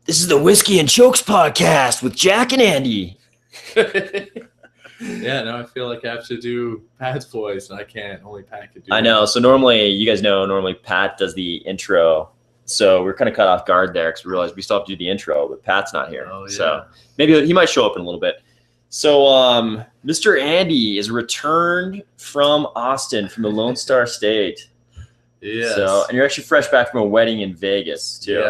This is the Whiskey and Chokes podcast with Jack and Andy. Yeah, now I feel like I have to do Pat's voice, and I can't. Only Pat could do I know. So normally, you guys know, normally Pat does the intro. So we're kind of cut off guard there because we realized we still have to do the intro, but Pat's not here. Oh, yeah. So maybe he might show up in a little bit. So Mr. Andy is returned from Austin, from the Lone Star State. Yes. So, and you're actually fresh back from a wedding in Vegas, too.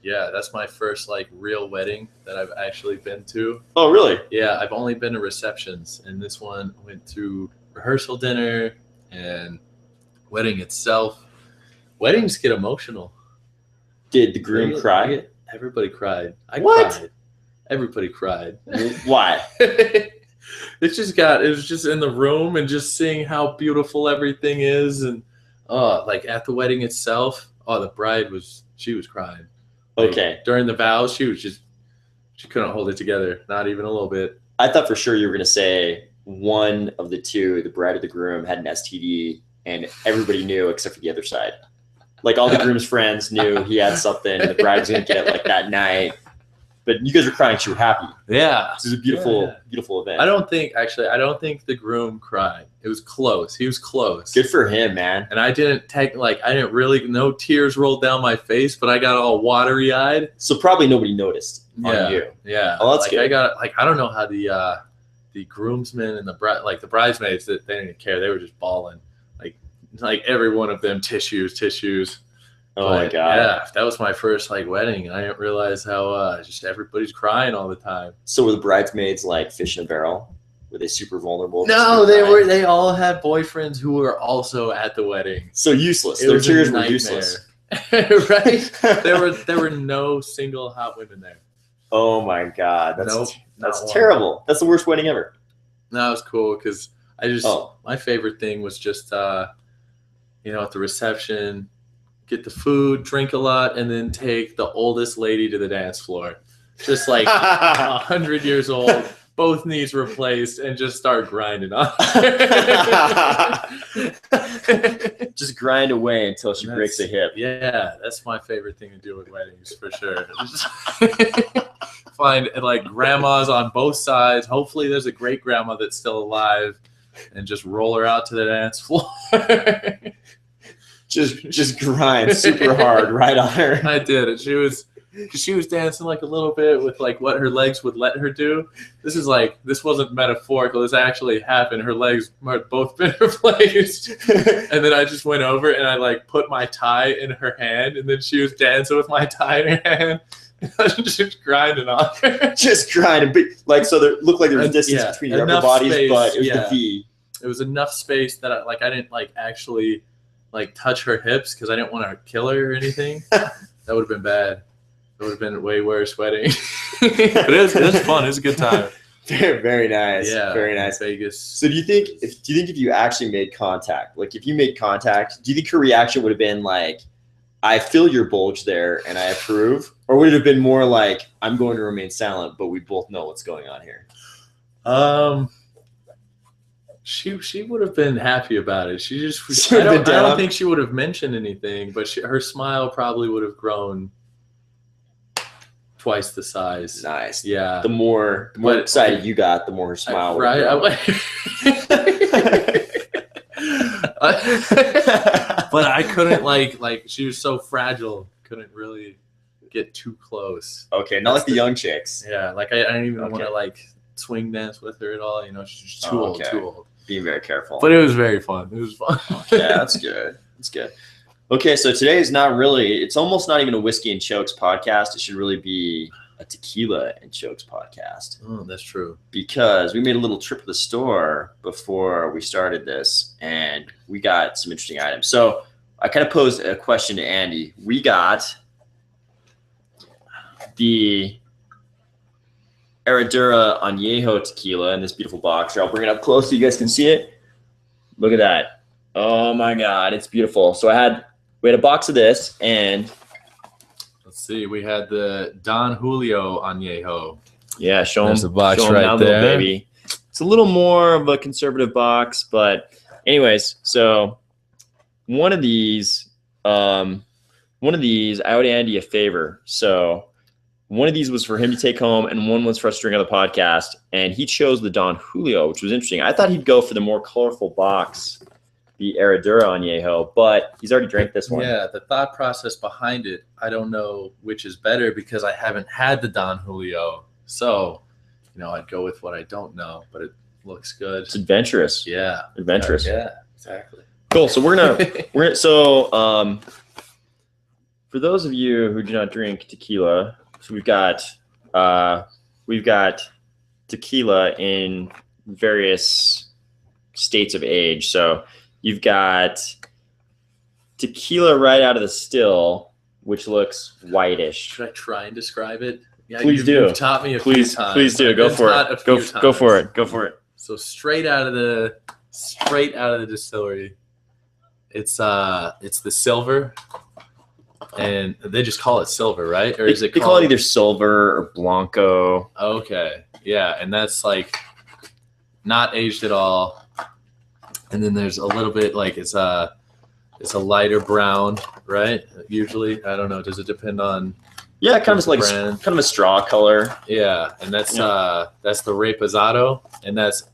Yeah, that's my first real wedding that I've actually been to. Oh, really? Yeah, I've only been to receptions, and this one went through rehearsal dinner and wedding itself. Weddings get emotional. Did the groom cry? Everybody cried. I What? cried. Everybody cried. Why? It was just in the room and just seeing how beautiful everything is, and at the wedding itself, the bride was crying. Okay. During the vows, she couldn't hold it together, not even a little bit. I thought for sure you were going to say one of the two, the bride or the groom, had an STD, and everybody knew except for the other side. Like all the groom's friends knew he had something, and the bride was going to get it that night. But you guys were crying. You were happy. Yeah. This is a beautiful event. I don't think the groom cried. It was close. He was close. Good for him, man. And I didn't no tears rolled down my face, but I got all watery eyed. So probably nobody noticed on you. Yeah. Oh, that's good. I don't know how the groomsmen and the bridesmaids, that they didn't care. They were just bawling. Like every one of them tissues. Oh my God. Yeah, that was my first wedding, and I didn't realize how just everybody's crying all the time. So were the bridesmaids like fish in a barrel? Were they super vulnerable? No, they all had boyfriends who were also at the wedding. So useless. Their tears were useless. Right? There were no single hot women there. Oh my God. That's terrible. One. That's the worst wedding ever. No, it was cool because my favorite thing was just at the reception, get the food, drink a lot, and then take the oldest lady to the dance floor. Just 100 years old, both knees replaced, and just start grinding on. Just grind away until she breaks a hip. Yeah, that's my favorite thing to do with weddings, for sure. Find grandmas on both sides. Hopefully there's a great grandma that's still alive, and just roll her out to the dance floor. Just grind super hard right on her. I did it. She was dancing a little bit with what her legs would let her do. This wasn't metaphorical. This actually happened. Her legs had both been replaced. And then I just went over and I put my tie in her hand, and then she was dancing with my tie in her hand. Just grinding on her. Just grinding. So there looked like there was distance between your upper bodies, space, but it was the V. It was enough space that I didn't actually touch her hips because I didn't want to kill her or anything. That would have been bad. It would have been a way worse wedding. But it was fun. It was a good time. Very, very nice. Yeah, very nice. Vegas. So do you think if you actually made contact, if you made contact, do you think her reaction would have been I feel your bulge there and I approve? Or would it have been more I'm going to remain silent, but we both know what's going on here? She would have been happy about it. I don't think she would have mentioned anything, but her smile probably would have grown twice the size. Nice. Yeah. The more excited you got, the more her smile would grow. But I couldn't she was so fragile, couldn't really get too close. Okay, not like the young chicks. Yeah, I didn't even want to swing dance with her at all. She's just too old. Being very careful. But it was very fun. It was fun. Yeah, that's good. That's good. Okay, so today is it's almost not even a Whiskey and Chokes podcast. It should really be a Tequila and Chokes podcast. Oh, that's true. Because we made a little trip to the store before we started this, and we got some interesting items. So I kind of posed a question to Andy. We got the Herradura Añejo tequila in this beautiful box. Here, I'll bring it up close so you guys can see it. Look at that. Oh my God, it's beautiful. So we had a box of this, and let's see, we had the Don Julio Añejo. Yeah, show them the box right down there, baby. It's a little more of a conservative box, but anyways, so one of these, I owed Andy a favor. So one of these was for him to take home, and one was for us to drink on the podcast. And he chose the Don Julio, which was interesting. I thought he'd go for the more colorful box, the Herradura Añejo, but he's already drank this one. Yeah, the thought process behind it, I don't know which is better because I haven't had the Don Julio. So, I'd go with what I don't know, but it looks good. It's adventurous. Yeah. Adventurous. Yeah, exactly. Cool. So for those of you who do not drink tequila, so we've got tequila in various states of age. So you've got tequila right out of the still, which looks whitish. Should I try and describe it? Yeah, Please do. You've taught me a few times. Please do. Go for it. Go for it. Go for it. So straight out of the distillery, it's the silver, and they just call it silver, right? Or is it? They call it either silver or blanco. Okay, yeah, and that's like not aged at all. And then there's a little bit like it's a lighter brown, right? Usually, I don't know. Does it depend on? Yeah, kind of like kind of a straw color. Yeah, and that's the reposado, and that's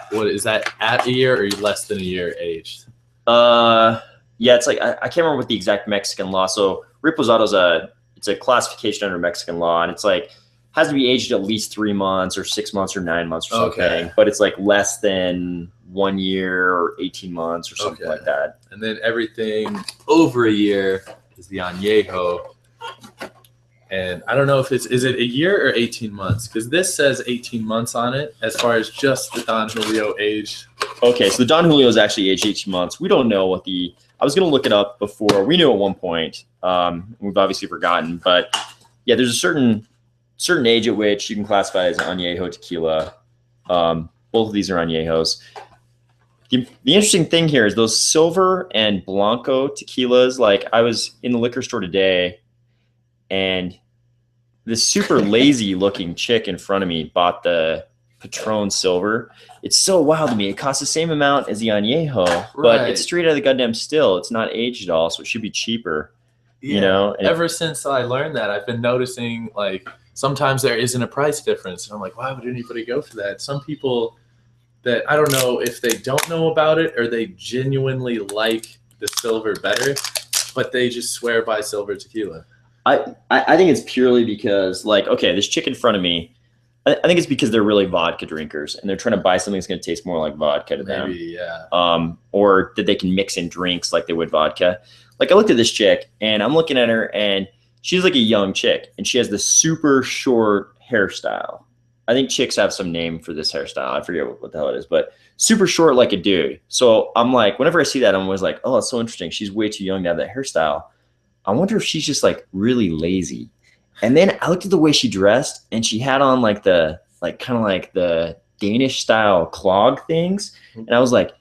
what is that at a year or less than a year aged? Yeah, it's like I can't remember what the exact Mexican law. So reposado it's a classification under Mexican law, and it's like has to be aged at least 3 months or 6 months or 9 months or something. Okay. But it's like less than 1 year or 18 months or something like that. And then everything over a year is the añejo. And I don't know if is it a year or 18 months? Because this says 18 months on it as far as just the Don Julio aged. Okay, so the Don Julio is actually aged 18 months. We don't know what I was going to look it up before. We knew at one point. We've obviously forgotten. But yeah, there's a certain age at which you can classify as añejo tequila. Both of these are añejos. The interesting thing here is those silver and blanco tequilas. Like I was in the liquor store today, and this super lazy looking chick in front of me bought the Patron Silver. It's so wild to me. It costs the same amount as the Añejo, but it's straight out of the goddamn still. It's not aged at all, so it should be cheaper. Yeah. Ever since I learned that, I've been noticing like sometimes there isn't a price difference. And I'm like, why would anybody go for that? Some people that I don't know if they don't know about it or they genuinely like the silver better, but they just swear by silver tequila. I think it's purely because, like, okay, this chick in front of me, I think it's because they're really vodka drinkers and they're trying to buy something that's going to taste more like vodka to them. Maybe, yeah. Or that they can mix in drinks like they would vodka. Like, I looked at this chick and I'm looking at her and she's like a young chick and she has this super short hairstyle. I think chicks have some name for this hairstyle. I forget what the hell it is, but super short like a dude. So I'm like, whenever I see that, I'm always like, oh, that's so interesting. She's way too young to have that hairstyle. I wonder if she's just like really lazy. And then I looked at the way she dressed and she had on like the Danish style clog things. And I was like,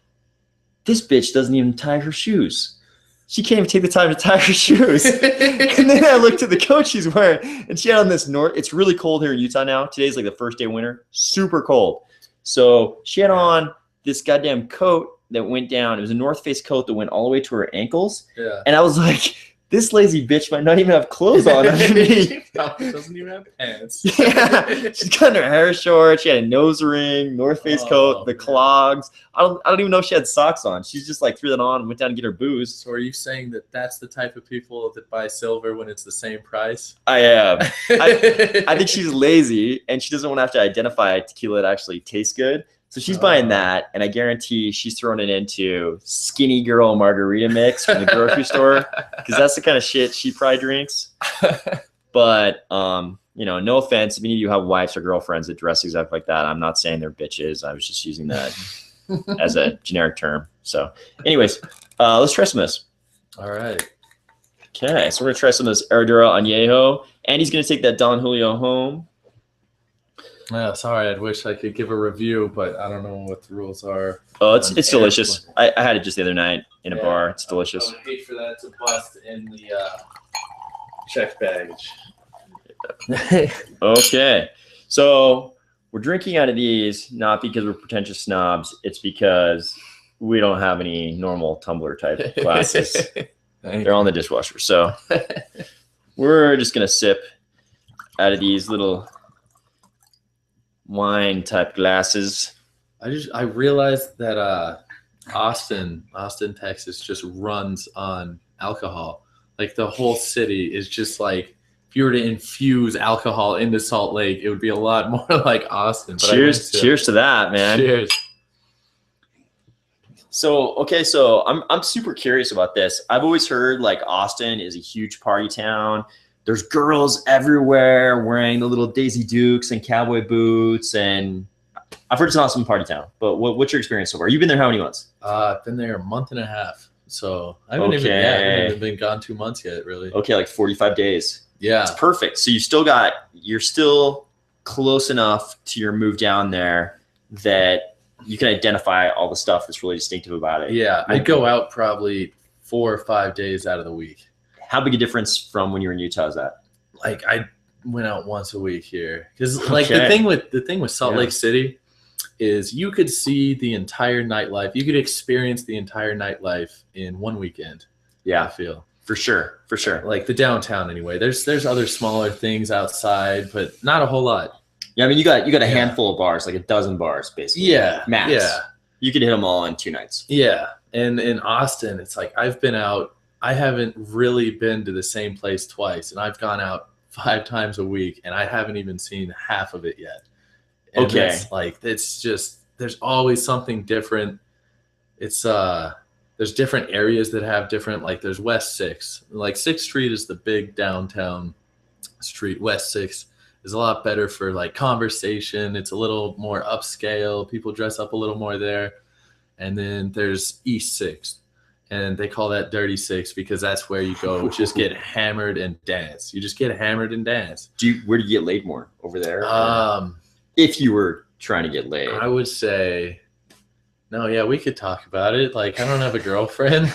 this bitch doesn't even tie her shoes. She can't even take the time to tie her shoes. And then I looked at the coat she's wearing and she had on this it's really cold here in Utah now. Today's like the first day of winter, super cold. So she had on this goddamn coat that went down. It was a North Face coat that went all the way to her ankles. Yeah. And I was like, this lazy bitch might not even have clothes on underneath. She probably doesn't even have pants. Yeah, she's got her hair short. She had a nose ring, North Face coat, the clogs. I don't even know if she had socks on. She's just like threw that on and went down to get her booze. So are you saying that that's the type of people that buy silver when it's the same price? I am. I think she's lazy and she doesn't want to have to identify tequila that actually tastes good. So she's buying that, and I guarantee she's throwing it into skinny girl margarita mix from the grocery store because that's the kind of shit she probably drinks. But, no offense. If any of you have wives or girlfriends that dress exactly like that, I'm not saying they're bitches. I was just using that as a generic term. So anyways, let's try some of this. All right. Okay, so we're going to try some of this Herradura Añejo. Andy's going to take that Don Julio home. Yeah, sorry. I wish I could give a review, but I don't know what the rules are. Oh, it's delicious. I had it just the other night in a bar. It's delicious. I would hate for that to bust in the check baggage. Okay, so we're drinking out of these not because we're pretentious snobs. It's because we don't have any normal tumbler type glasses. They're all in the dishwasher. So we're just gonna sip out of these little wine type glasses. I realized that Austin, Texas just runs on alcohol. Like the whole city is just like, if you were to infuse alcohol into Salt Lake, it would be a lot more like Austin. But Cheers to that, man. Cheers. So, okay, so I'm super curious about this. I've always heard like Austin is a huge party town. There's girls everywhere wearing the little Daisy Dukes and cowboy boots, and I've heard it's an awesome party town. But what's your experience so far? You've been there how many months? I've been there a month and a half. So I haven't even been gone 2 months yet, really. Okay, like 45 days. Yeah. It's perfect. So you're still close enough to your move down there that you can identify all the stuff that's really distinctive about it. Yeah, I go out probably 4 or 5 days out of the week. How big a difference from when you were in Utah is that? Like I went out once a week here because like the thing with Salt Lake City is you could see the entire nightlife. You could experience the entire nightlife in one weekend. Yeah, I feel for sure. Like the downtown anyway. There's other smaller things outside, but not a whole lot. Yeah, I mean you got a handful of bars, like a dozen bars basically. Yeah, max. Yeah, you could hit them all in 2 nights. Yeah, and in Austin, it's like I've been out. I haven't really been to the same place twice, and I've gone out 5 times a week, and I haven't even seen half of it yet. And it's just there's always something different. It's there's different areas that have different, like there's West 6. Like 6th Street is the big downtown street. West 6 is a lot better for like conversation. It's a little more upscale. People dress up a little more there. And then there's East 6th. And they call that Dirty 6 because that's where you go just get hammered and dance. You just get hammered and dance. Where do you get laid more? Over there? If you were trying to get laid. I would say, no, yeah, we could talk about it. Like, I don't have a girlfriend.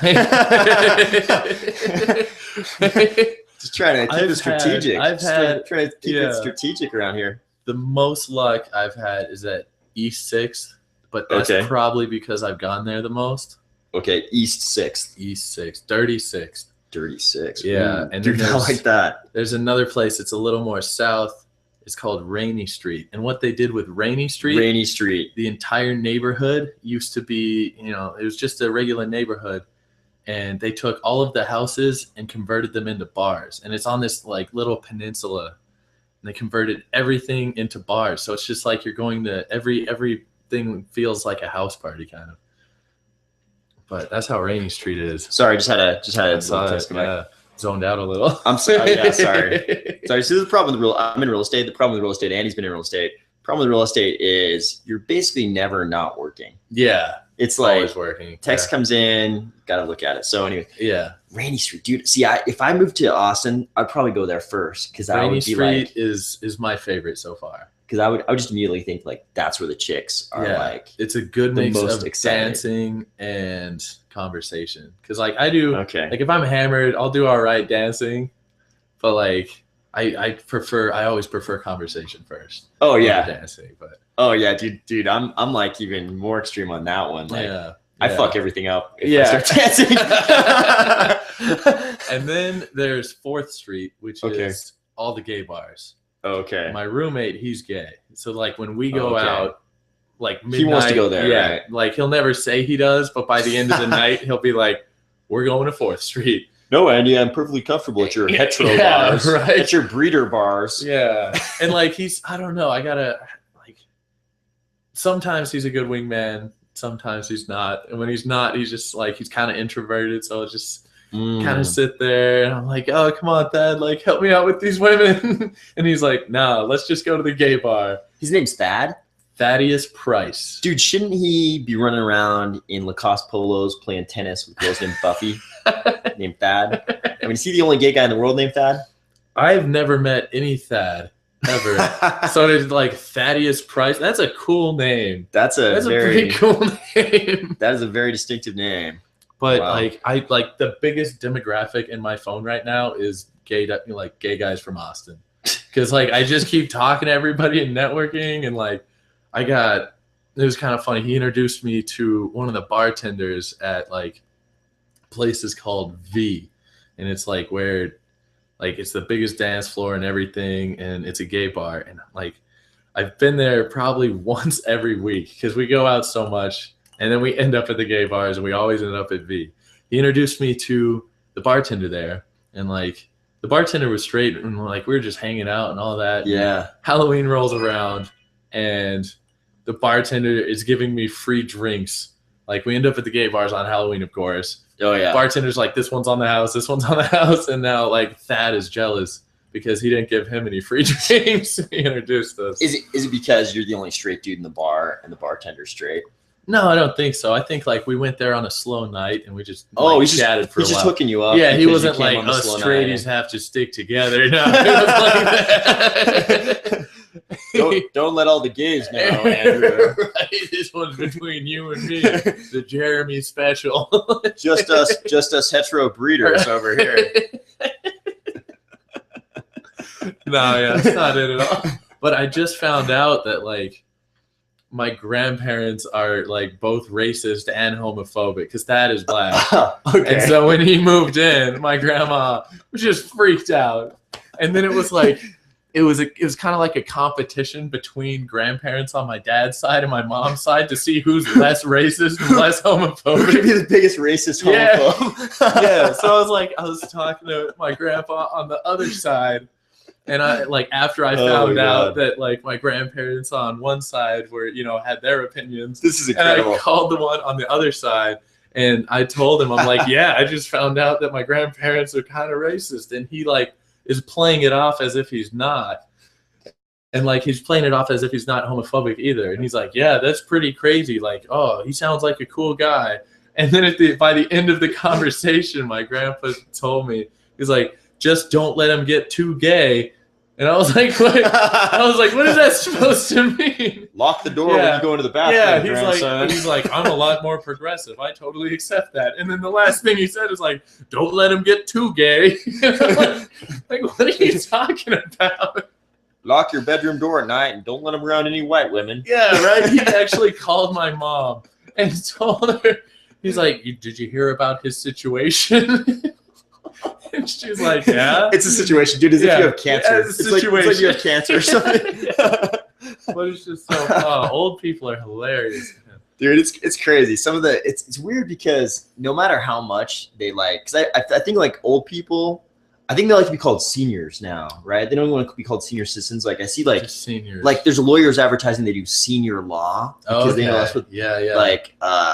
Just trying to keep it strategic. Trying to keep it strategic around here. The most luck I've had is at East 6th, but that's probably because I've gone there the most. Okay, East 6th. East 6th. Dirty 6th. Dirty 6th. Yeah. Ooh, and dude, I like that. There's another place that's a little more south. It's called Rainy Street. And what they did with Rainy Street, the entire neighborhood used to be, it was just a regular neighborhood. And they took all of the houses and converted them into bars. And it's on this like little peninsula. And they converted everything into bars. So it's just like you're going to everything feels like a house party kind of. But that's how Rainy Street is. Sorry, just had a test. Zoned out a little. I'm sorry. Yeah, sorry. So this is the problem with I'm in real estate. The problem with real estate, Andy's been in real estate. The problem with real estate is you're basically never not working. Yeah. It's like always working. Text comes in, got to look at it. So anyway, yeah. Rainy Street, dude. See, if I moved to Austin, I'd probably go there first because Rainy Street is my favorite so far. Because I would just immediately think like that's where the chicks are. Like it's a good mix of dancing and conversation. Because like I do, like if I'm hammered, I'll do all right dancing, but like I always prefer conversation first. Oh yeah, dancing. But oh yeah, dude, I'm like even more extreme on that one. Like I fuck everything up if I start dancing. And then there's 4th Street, which is all the gay bars. Okay. My roommate, he's gay. So like when we go out, like midnight, he wants to go there. Yeah. Right? Like he'll never say he does, but by the end of the night, he'll be like, "We're going to 4th Street." No, Andy, I'm perfectly comfortable at your hetero bars, right? At your breeder bars. Yeah. And like I don't know. I gotta like. Sometimes he's a good wingman. Sometimes he's not. And when he's not, he's just like he's kind of introverted. So it's just. Kind of sit there and I'm like, oh, come on, Thad, like help me out with these women. And he's like, nah, let's just go to the gay bar. His name's Thad? Thaddeus Price. Dude, shouldn't he be running around in Lacoste polos playing tennis with girls named Buffy? Named Thad? I mean, is he the only gay guy in the world named Thad? I've never met any Thad ever. So it's like Thaddeus Price. That's a cool name. That's a pretty cool name. That is a very distinctive name. But like I like the biggest demographic in my phone right now is gay guys from Austin, because like I just keep talking to everybody and networking, and like it was kind of funny. He introduced me to one of the bartenders at like places called V, and it's like where Like it's the biggest dance floor and everything, and it's a gay bar. And like I've been there probably once every week because we go out so much, and then we end up at the gay bars, and we always end up at V. He introduced me to the bartender there, and like the bartender was straight, and like we were just hanging out and all that. Yeah. Halloween rolls around, and the bartender is giving me free drinks. Like we end up at the gay bars on Halloween, of course. Oh yeah. Bartender's like, this one's on the house, this one's on the house, and now like Thad is jealous because he didn't give him any free drinks. He introduced us. Is it because you're the only straight dude in the bar and the bartender's straight? No, I don't think so. I think like we went there on a slow night and we just he's chatted for a while. He's just hooking you up. Yeah, he because you wasn't came like on the us slow straighties night. have to stick together. No, it was like that. Don't let all the gays know, Andrew. Right, this one's between you and me, the Jeremy special. just us hetero breeders over here. No, yeah, that's not it at all. But I just found out that like my grandparents are like both racist and homophobic because Thad is black. Okay. And so when he moved in, my grandma was just freaked out. And then it was like it was kind of like a competition between grandparents on my dad's side and my mom's side to see who's less racist and less Who homophobic. could be the biggest racist homophobe? Yeah. So I was talking to my grandpa on the other side. And I like after I found out that like my grandparents on one side were, had their opinions. This is incredible. And I called the one on the other side and I told him, I'm like, yeah, I just found out that my grandparents are kind of racist. And he like is playing it off as if he's not. And like he's playing it off as if he's not homophobic either. And he's like, yeah, that's pretty crazy. Like, oh, he sounds like a cool guy. And then by the end of the conversation, my grandpa told me, he's like, just don't let him get too gay. And I was like, what? What is that supposed to mean? Lock the door when you go into the bathroom. Yeah, he's like, I'm a lot more progressive. I totally accept that. And then the last thing he said is like, don't let him get too gay. like, what are you talking about? Lock your bedroom door at night and don't let him around any white women. Yeah, right. He actually called my mom and told her, he's like, did you hear about his situation? And she's like, yeah. It's a situation, dude. As if you have cancer. Yeah, it's like you have cancer or something. But it's just so old people are hilarious. Dude, it's crazy. It's weird because no matter how much they like, because I think like old people, I think they like to be called seniors now, right? They don't want to be called senior citizens. Like I see like just seniors. Like there's lawyers advertising they do senior law because they know that's what like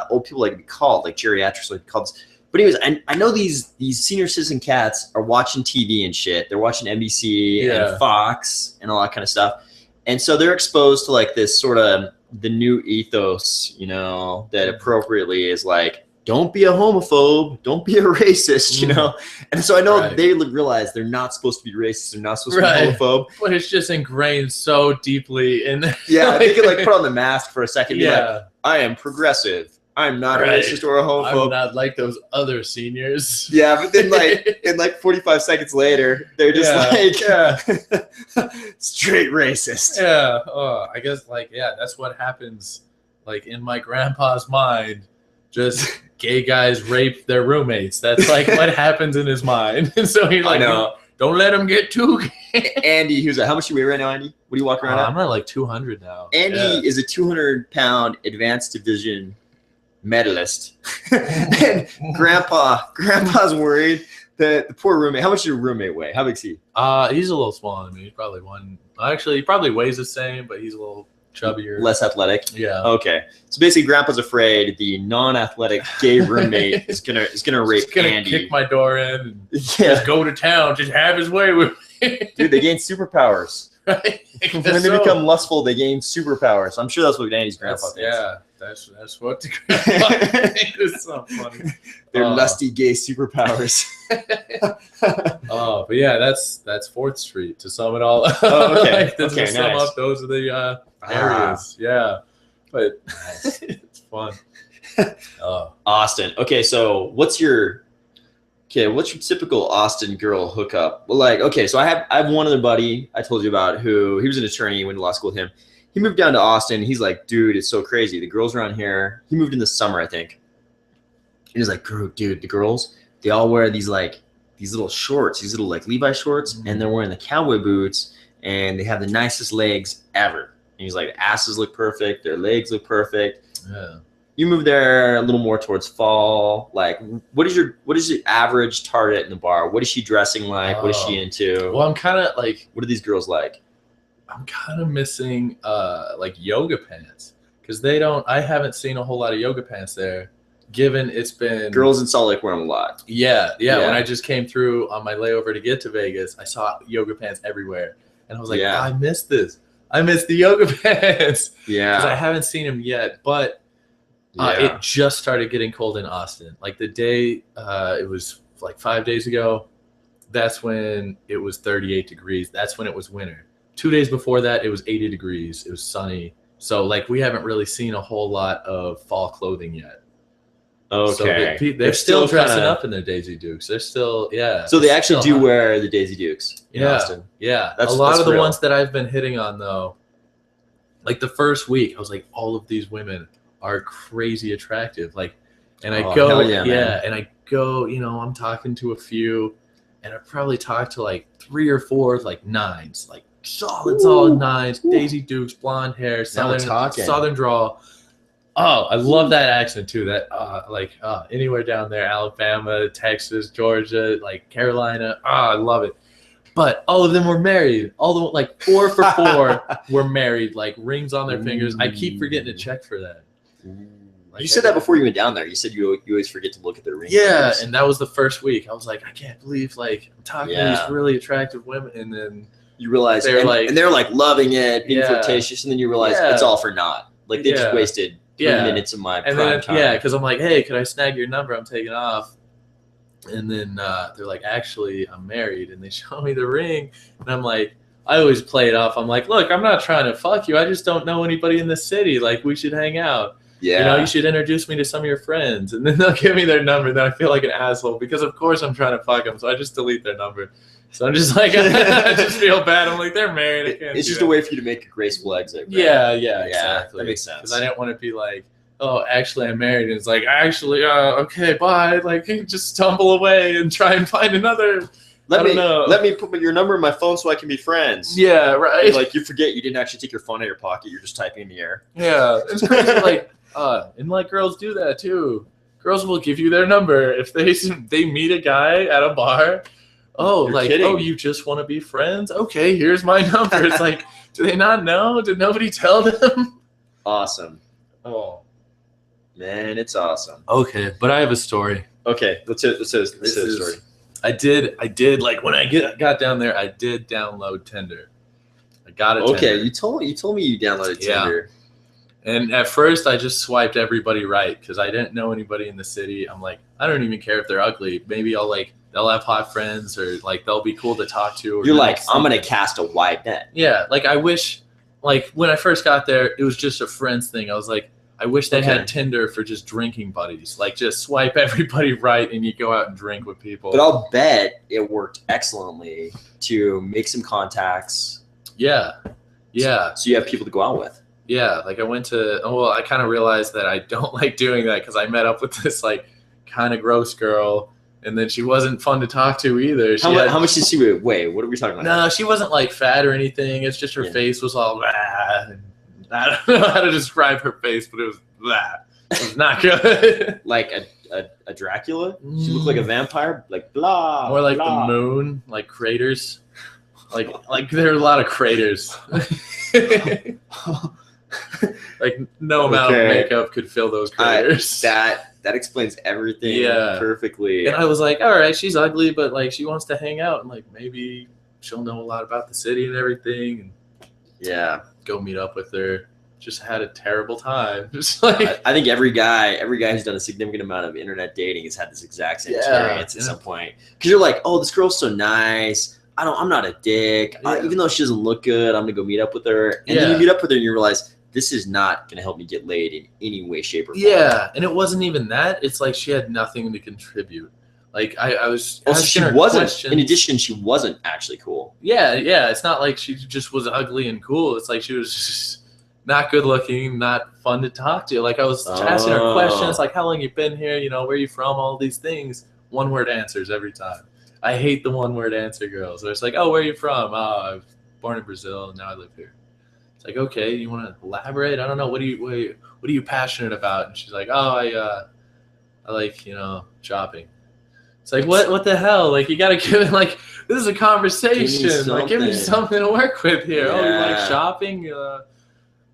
old people like to be called, like geriatrics like called. But anyways, I know these senior citizen cats are watching TV and shit. They're watching NBC and Fox and all that kind of stuff. And so they're exposed to like this sort of the new ethos, that appropriately is like, don't be a homophobe, don't be a racist, And so I know they realize they're not supposed to be racist, they're not supposed to be homophobe. But it's just ingrained so deeply in Yeah, they could like put on the mask for a second and be like, I am progressive. I'm not a racist or a homophobe. I'm not like those other seniors. Yeah, but then like 45 seconds later, they're just straight racist. Yeah. Oh, I guess that's what happens. Like in my grandpa's mind, just gay guys rape their roommates. That's like what happens in his mind. And so he's like, don't let him get too gay. Andy, who's how much do you weigh right now, Andy? What do you walk around at? I'm at like 200 now. Andy is a 200-pound advanced division medalist. And grandpa's worried that the poor roommate. How much does your roommate weigh? How big is he? He's a little smaller than me. He's probably he probably weighs the same, but he's a little chubbier, less athletic. Yeah. Okay. So basically, grandpa's afraid the non-athletic gay roommate is gonna rape Andy. Kick my door in and just go to town, just have his way with me. Dude, they gain superpowers. Right? When they become lustful, they gain superpowers. I'm sure that's what Andy's grandpa thinks. Yeah. That's what the grandpa thinks. It's so funny. They're lusty gay superpowers. But yeah, that's 4th Street to sum it all up. Oh, okay. To sum up, those are the areas. Yeah. But it's fun. Austin. Okay, so what's your typical Austin girl hookup? Well, so I have one other buddy I told you about who he was an attorney, went to law school with him. He moved down to Austin. He's like, dude, it's so crazy. The girls around here, he moved in the summer, I think. And he's like, dude, the girls, they all wear these these little shorts, these little like Levi shorts, and they're wearing the cowboy boots, and they have the nicest legs ever. And he's like, asses look perfect, their legs look perfect. Yeah. You move there a little more towards fall. Like, what is the average target in the bar? What is she dressing like? What is she into? Well, I'm kind of like, what are these girls like? I'm kind of missing like yoga pants, because I haven't seen a whole lot of yoga pants there, given it's been girls in Salt Lake wear them a lot. Yeah. When I just came through on my layover to get to Vegas, I saw yoga pants everywhere, and I was like, I missed this. I missed the yoga pants. Yeah, because I haven't seen them yet, but it just started getting cold in Austin. Like the day it was like 5 days ago, that's when it was 38 degrees. That's when it was winter. 2 days before that, it was 80 degrees. It was sunny. So, like, we haven't really seen a whole lot of fall clothing yet. Okay. So they're still dressing up in their Daisy Dukes. They're still, So they actually do wear the Daisy Dukes in Austin. Yeah. A lot of the ones that I've been hitting on, though, like the first week, I was like, all of these women are crazy attractive. Like, and I go, and I go, I'm talking to a few, and I probably talked to like 3 or 4, like 9s, like solid 9s, Daisy Dukes, blonde hair, southern drawl. Oh, I love that accent too. That anywhere down there, Alabama, Texas, Georgia, like Carolina. I love it. But all of them were married. All the like 4 for 4 were married, like rings on their fingers. I keep forgetting to check for that. Like, you said that before you went down there. You said you always forget to look at their rings. Yeah, and that was the first week. I was like, I can't believe I'm talking to these really attractive women, and then you realize they're like loving it, being flirtatious, and then you realize it's all for naught. Like they just wasted 3 minutes of my prime time. Yeah, because I'm like, hey, could I snag your number? I'm taking off. And then they're like, actually, I'm married. And they show me the ring. And I'm like, I always play it off. I'm like, look, I'm not trying to fuck you. I just don't know anybody in the city. Like, we should hang out. Yeah. You should introduce me to some of your friends. And then they'll give me their number. Then I feel like an asshole because, of course, I'm trying to fuck them. So I just delete their number. So I'm just like, I just feel bad. I'm like, they're married. It's just a way for you to make a graceful exit. Right? Yeah, exactly. That makes sense. Because I didn't want to be like, oh, actually, I'm married. And it's like, actually, okay, bye. Like, just stumble away and try and find another. Let me put your number in my phone so I can be friends. Yeah, right. Like, you forget you didn't actually take your phone out of your pocket. You're just typing in the air. Yeah, it's crazy. And like girls do that too. Girls will give you their number if they meet a guy at a bar. Oh, you're kidding. Oh, you just want to be friends? Okay, here's my number. It's like, do they not know? Did nobody tell them? Awesome. Oh. Man, it's awesome. Okay, but I have a story. Okay, let's hear the story. I did like when I got down there, I did download Tinder. I got it. Okay, you told me you downloaded Tinder. And at first, I just swiped everybody right because I didn't know anybody in the city. I'm like, I don't even care if they're ugly. Maybe they'll have hot friends or like they'll be cool to talk to. Or you're like, I'm gonna cast a wide net. Yeah, like I wish, like when I first got there, it was just a friends thing. I was like, I wish they had Tinder for just drinking buddies. Like just swipe everybody right and you go out and drink with people. But I'll bet it worked excellently to make some contacts. Yeah. So you have people to go out with. Yeah, like I kind of realized that I don't like doing that because I met up with this like kind of gross girl, and then she wasn't fun to talk to either. How much did she weigh? What are we talking about? No, she wasn't like fat or anything. It's just her face was all blah. I don't know how to describe her face, but it was blah. It was not good. Like a Dracula? She looked like a vampire? Like blah. More like blah. The moon, like craters. Like there are a lot of craters. Like no amount of makeup could fill those craters. That explains everything perfectly. And I was like, all right, she's ugly, but like she wants to hang out and like maybe she'll know a lot about the city and everything. And go meet up with her. Just had a terrible time. Just like I think every guy who's done a significant amount of internet dating has had this exact same experience at some point. Because you're like, oh, this girl's so nice. I'm not a dick. Even though she doesn't look good, I'm gonna go meet up with her. And then you meet up with her and you realize this is not gonna help me get laid in any way, shape, or form. Yeah, and it wasn't even that. It's like she had nothing to contribute. Like I was. Also, she wasn't. Questions. In addition, she wasn't actually cool. Yeah. It's not like she just was ugly and cool. It's like she was just not good looking, not fun to talk to. Like I was asking her questions, like how long you been here, where you from, all these things. One word answers every time. I hate the one-word answer girls. So it's like, oh, where are you from? Oh, I was born in Brazil and now I live here. It's like, okay, you want to elaborate? I don't know. What are you passionate about? And she's like, oh, I like, shopping. It's like, what the hell? Like, you got to give it, like, this is a conversation. Like, give me something to work with here. Yeah. Oh, you like shopping?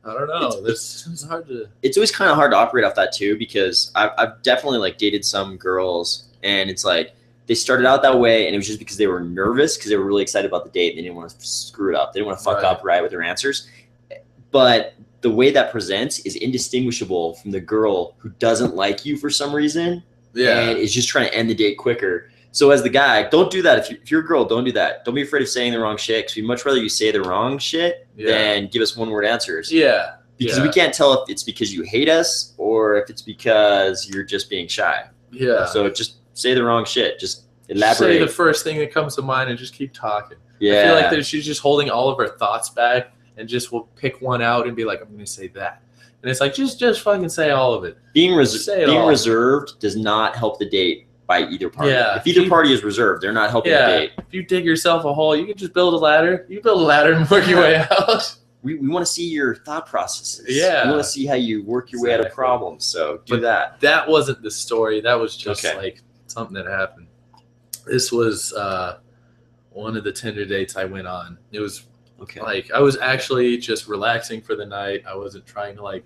I don't know. It's hard to. It's always kind of hard to operate off that too, because I've definitely like dated some girls, and it's like they started out that way, and it was just because they were nervous because they were really excited about the date. And they didn't want to screw it up. They didn't want to fuck up with their answers. But the way that presents is indistinguishable from the girl who doesn't like you for some reason, and is just trying to end the date quicker. So as the guy, don't do that. If you're a girl, don't do that. Don't be afraid of saying the wrong shit, because we'd much rather you say the wrong shit than give us one-word answers. Yeah. Because we can't tell if it's because you hate us or if it's because you're just being shy. Yeah. So just say the wrong shit. Just elaborate. Say the first thing that comes to mind and just keep talking. Yeah. I feel like that she's just holding all of her thoughts back and just will pick one out and be like, I'm going to say that. And it's like, just fucking say all of it. Being reserved does not help the date by either party. Yeah. If either party is reserved, they're not helping the date. If you dig yourself a hole, you can just build a ladder. You build a ladder and work your way out. We want to see your thought processes. Yeah. We want to see how you work your way out of problems. So do that. That wasn't the story. That was just like something that happened. This was one of the Tinder dates I went on. It was like I was actually just relaxing for the night. I wasn't trying to like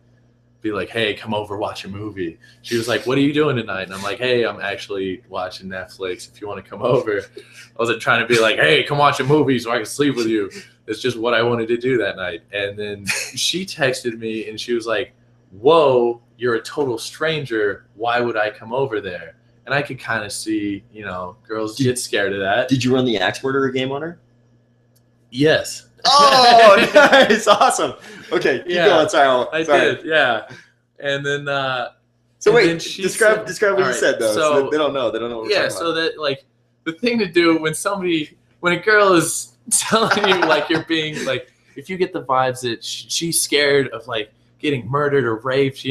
be like, hey, come over, watch a movie. She was like, what are you doing tonight? And I'm like, hey, I'm actually watching Netflix. If you want to come over. I wasn't trying to be like, hey, come watch a movie so I can sleep with you. It's just what I wanted to do that night. And then she texted me and she was like, whoa, you're a total stranger. Why would I come over there? And I could kind of see, girls get scared of that. Did you run the axe murderer game on her? Yes. Oh, nice. Awesome. Okay. Keep going. Sorry. I did. Yeah. And then, so wait, describe what you said though. So they don't know. They don't know what we're talking about. So that like the thing to do when a girl is telling you like you're being like, if you get the vibes that she's scared of like getting murdered or raped,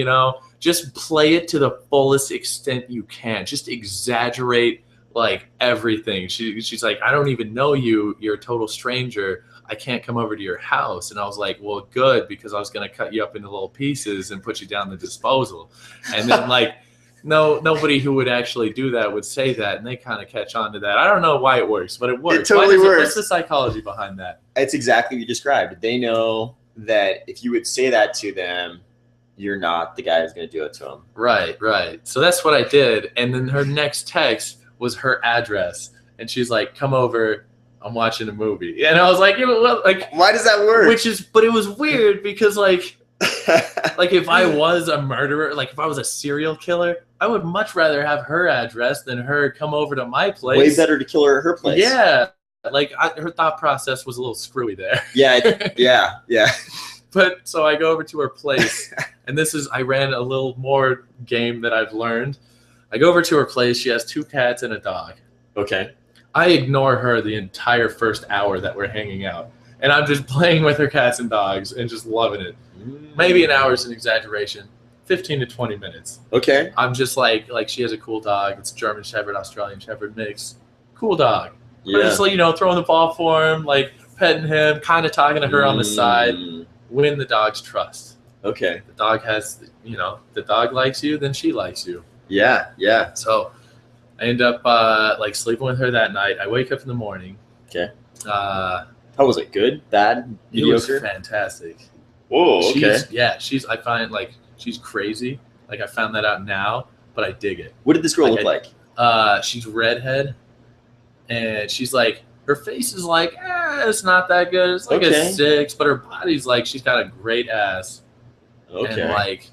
just play it to the fullest extent you can. Just exaggerate like everything. She's like, I don't even know you. You're a total stranger. I can't come over to your house. And I was like, well, good, because I was going to cut you up into little pieces and put you down the disposal. And then like, nobody who would actually do that would say that. And they kind of catch on to that. I don't know why it works, but it works. It totally works. What's the psychology behind that? It's exactly what you described. They know that if you would say that to them, you're not the guy who's going to do it to them. Right. So that's what I did. And then her next text was her address. And she's like, come over. I'm watching a movie. And I was like, why does that work? But it was weird because like if I was a murderer, like if I was a serial killer, I would much rather have her address than her come over to my place. Way better to kill her at her place. Yeah. Like her thought process was a little screwy there. Yeah. But so I go over to her place and I ran a little more game that I've learned. I go over to her place. She has 2 cats and a dog. Okay. I ignore her the entire first hour that we're hanging out. And I'm just playing with her cats and dogs and just loving it. Maybe an hour is an exaggeration. 15 to 20 minutes. Okay. I'm just like she has a cool dog. It's German Shepherd, Australian Shepherd mix. Cool dog. Yeah. I'm just like, throwing the ball for him, like petting him, kind of talking to her on the side. Win the dog's trust. Okay. The dog has, the dog likes you, then she likes you. Yeah. So I end up sleeping with her that night. I wake up in the morning. Okay. How was it? Good? Bad? Mediocre? It was fantastic. Whoa, okay. I find she's crazy. Like I found that out now, but I dig it. What did this girl look like? She's redhead, and she's like, her face is like, it's not that good. It's like a 6, but her body's like, she's got a great ass. Okay. And like,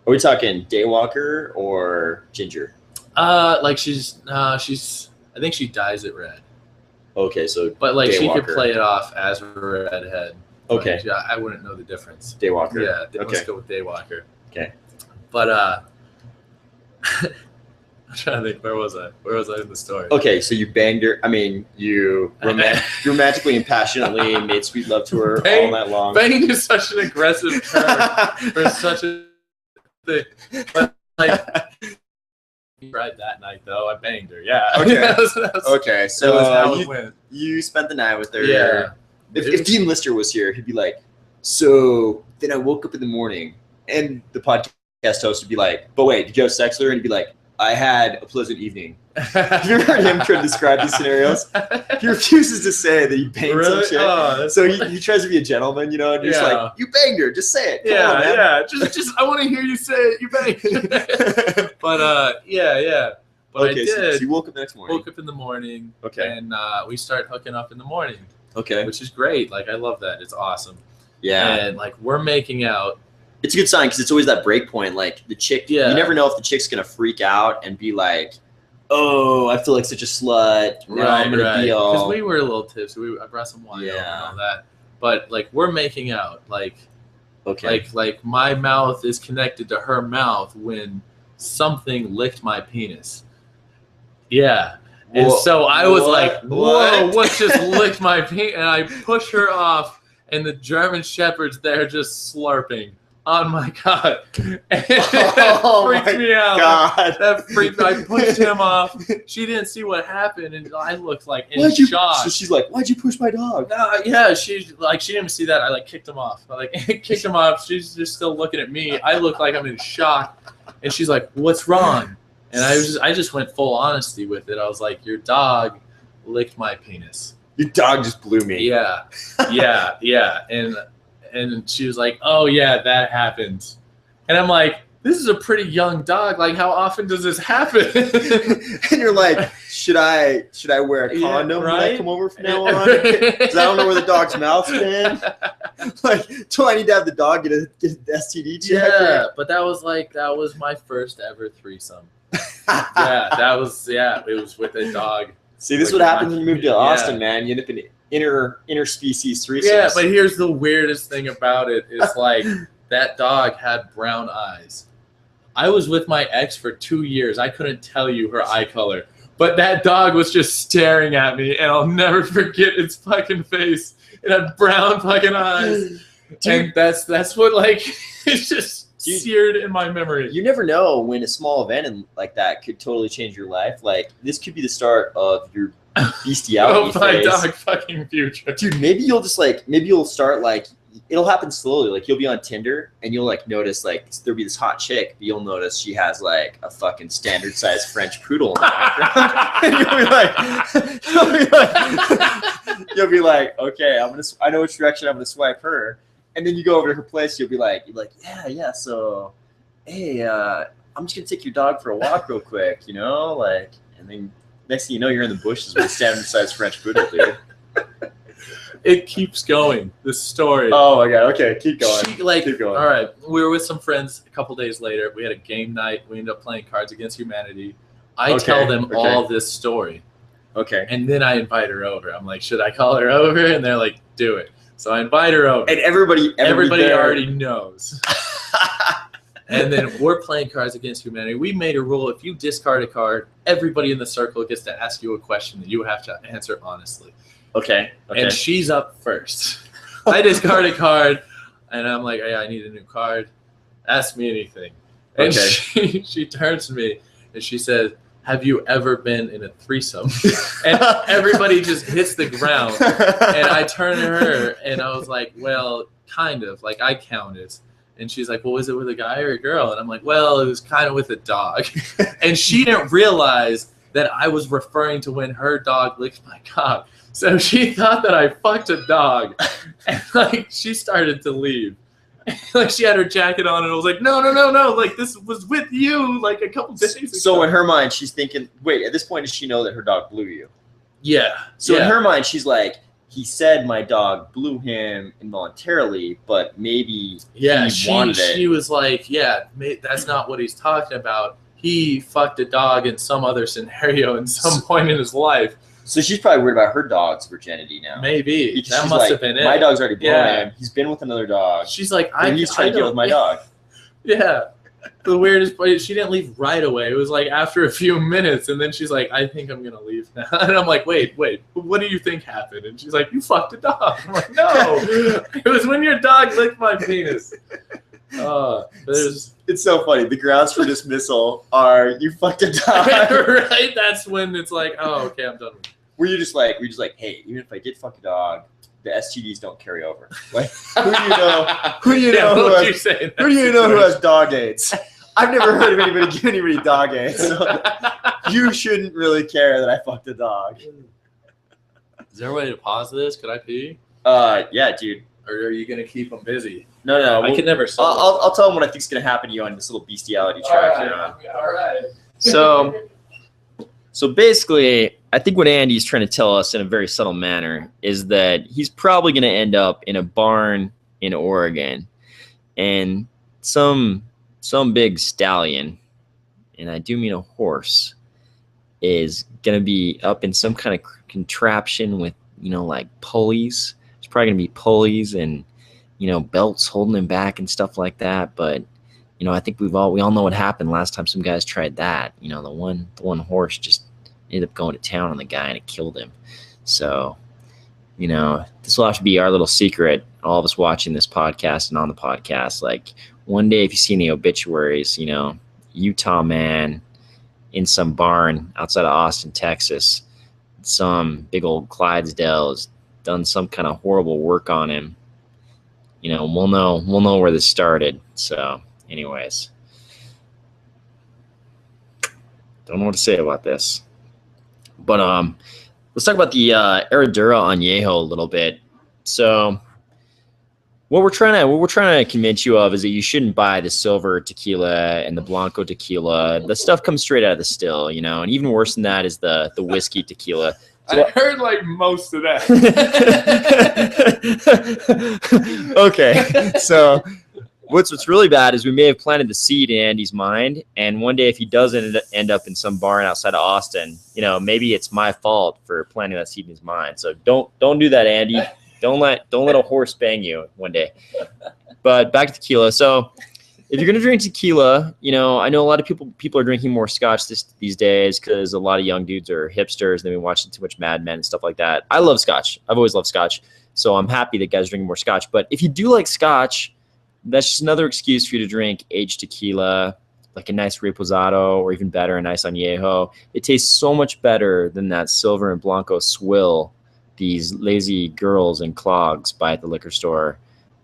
are we talking daywalker or ginger? She's I think she dyes it red. Okay, so but like daywalker. She could play it off as a redhead. Okay. Like, I wouldn't know the difference. Daywalker. Yeah, let's go with daywalker. Okay. But I'm trying to think, where was I in the story? Okay, so you banged her. I mean, you romantically and passionately made sweet love to her all night long. Banging is such an aggressive term for such a thing. But like, Right that night though, I banged her. Yeah. Okay. That was Okay, how so it went. you spent the night with her. Yeah. If Dean Lister was here, he'd be like, so then I woke up in the morning, and the podcast host would be like, but wait, did you have sex with her? And he'd be like, I had a pleasant evening. Have you ever heard him try to describe these scenarios? He refuses to say that he banged some shit. Oh, So he tries to be a gentleman, and just like, you banged her, just say it. Come on, man. Yeah. Just I want to hear you say it. You banged. But yeah. But okay, I did. So you woke up the next morning. Woke up in the morning. Okay. And we start hooking up in the morning. Okay. Which is great. Like I love that. It's awesome. Yeah. And like we're making out. It's a good sign because it's always that break point. Like the chick, you never know if the chick's gonna freak out and be like, "Oh, I feel like such a slut." Now I'm gonna be all. Because we were a little tipsy. I brought some wine over and all that. But like we're making out. Like, like my mouth is connected to her mouth when something licked my penis. Yeah. And so I was like, "Whoa, what just licked my penis?" And I push her off, and the German Shepherd's there just slurping on my cock. And that freaked me out. God. That freaked. I pushed him off. She didn't see what happened, and I looked like in shock. So she's like, "Why'd you push my dog?" Yeah, she didn't even see that. I like kicked him off. I like kicked him off. She's just still looking at me. I look like I'm in shock, and she's like, "What's wrong?" And I just went full honesty with it. I was like, "Your dog licked my penis." Your dog just blew me. Yeah. And she was like, "Oh yeah, that happens." And I'm like, "This is a pretty young dog. Like, how often does this happen?" And you're like, "Should I wear a condom when I come over from now on? Because I don't know where the dog's mouth's been. Like, do I need to have the dog get an STD check?" Yeah, but that was my first ever threesome. It was with a dog. See, this is what happens when you move to Austin, man. You end up in interspecies threesomes. Yeah, but here's the weirdest thing about it is like that dog had brown eyes. I was with my ex for 2 years. I couldn't tell you her eye color, but that dog was just staring at me, and I'll never forget its fucking face. It had brown fucking eyes, and that's what like it's just seared in my memory. You never know when a small event like that could totally change your life. Like this could be the start of your bestiality phase. My dog fucking future. Dude, maybe you'll start like it'll happen slowly. Like you'll be on Tinder and you'll like notice like there'll be this hot chick, but you'll notice she has like a fucking standard sized French poodle in the background. And you'll be like, okay, I know which direction I'm gonna swipe her. And then you go over to her place, you'll be like, yeah, so hey, I'm just gonna take your dog for a walk real quick, like, and then next thing you know, you're in the bushes with a standard sized French poodle, dude. It keeps going. This story. Oh my god. Okay, keep going. Keep going. All right. We were with some friends a couple days later. We had a game night. We ended up playing Cards Against Humanity. I tell them all this story. Okay. And then I invite her over. I'm like, should I call her over? And they're like, do it. So I invite her over. And everybody already knows. And then we're playing Cards Against Humanity. We made a rule: if you discard a card, everybody in the circle gets to ask you a question that you have to answer honestly. Okay. And she's up first. I discard a card, and I'm like, hey, I need a new card. Ask me anything. And she turns to me, and she says, have you ever been in a threesome? And everybody just hits the ground. And I turn to her, and I was like, well, kind of. Like, I counted. And she's like, well, was it with a guy or a girl? And I'm like, well, it was kind of with a dog. And she didn't realize that I was referring to when her dog licked my cock. So she thought that I fucked a dog. And, like, she started to leave. Like, she had her jacket on, and I was like, no. Like, this was with you, like, a couple days ago. So in her mind, she's thinking, wait, at this point, does she know that her dog blew you? Yeah. So in her mind, she's like, he said my dog blew him involuntarily, but maybe he wanted it. She was like, yeah, that's not what he's talking about. He fucked a dog in some other scenario in some point in his life. So she's probably worried about her dog's virginity now. Maybe. Because that must have been it. My dog's already blown him. He's been with another dog. She's like, he's trying to get with my dog. Yeah. The weirdest part, she didn't leave right away. It was like after a few minutes, and then she's like, I think I'm going to leave now. And I'm like, wait, what do you think happened? And she's like, you fucked a dog. I'm like, no. It was when your dog licked my penis. It's so funny. The grounds for dismissal are you fucked a dog. Right? That's when it's like, oh, okay, I'm done with it. We're just like, hey, even if I did fuck a dog, the STDs don't carry over. Like, who do you know? Who do you know who has dog AIDS? I've never heard of anybody give anybody dog AIDS. So you shouldn't really care that I fucked a dog. Is there a way to pause this? Could I pee? Yeah, dude. Or are you gonna keep them busy? No. I can never. I'll tell them what I think's gonna happen to you on this little bestiality track you're on. All right. So basically, I think what Andy's trying to tell us in a very subtle manner is that he's probably going to end up in a barn in Oregon, and some big stallion, and I do mean a horse, is going to be up in some kind of contraption with, like pulleys. There's probably going to be pulleys and, belts holding him back and stuff like that. But, I think we all know what happened last time some guys tried that. The one horse just ended up going to town on the guy and it killed him. So, this will have to be our little secret, all of us watching this podcast and on the podcast. Like, one day if you see any obituaries, Utah man in some barn outside of Austin, Texas, some big old Clydesdale has done some kind of horrible work on him. We'll know where this started. So anyways, don't know what to say about this. But let's talk about the Herradura Añejo a little bit. So what we're trying to convince you of is that you shouldn't buy the silver tequila and the blanco tequila. The stuff comes straight out of the still, and even worse than that is the whiskey tequila. So, I heard like most of that. Okay, so what's really bad is we may have planted the seed in Andy's mind, and one day if he does end up in some barn outside of Austin, maybe it's my fault for planting that seed in his mind. So don't do that, Andy. Don't let a horse bang you one day. But back to tequila. So if you're gonna drink tequila, I know a lot of people are drinking more scotch these days because a lot of young dudes are hipsters. They've been watching too much Mad Men and stuff like that. I love scotch. I've always loved scotch. So I'm happy that guys are drinking more scotch. But if you do like scotch, that's just another excuse for you to drink aged tequila, like a nice reposado, or even better, a nice añejo. It tastes so much better than that silver and blanco swill these lazy girls in clogs buy at the liquor store.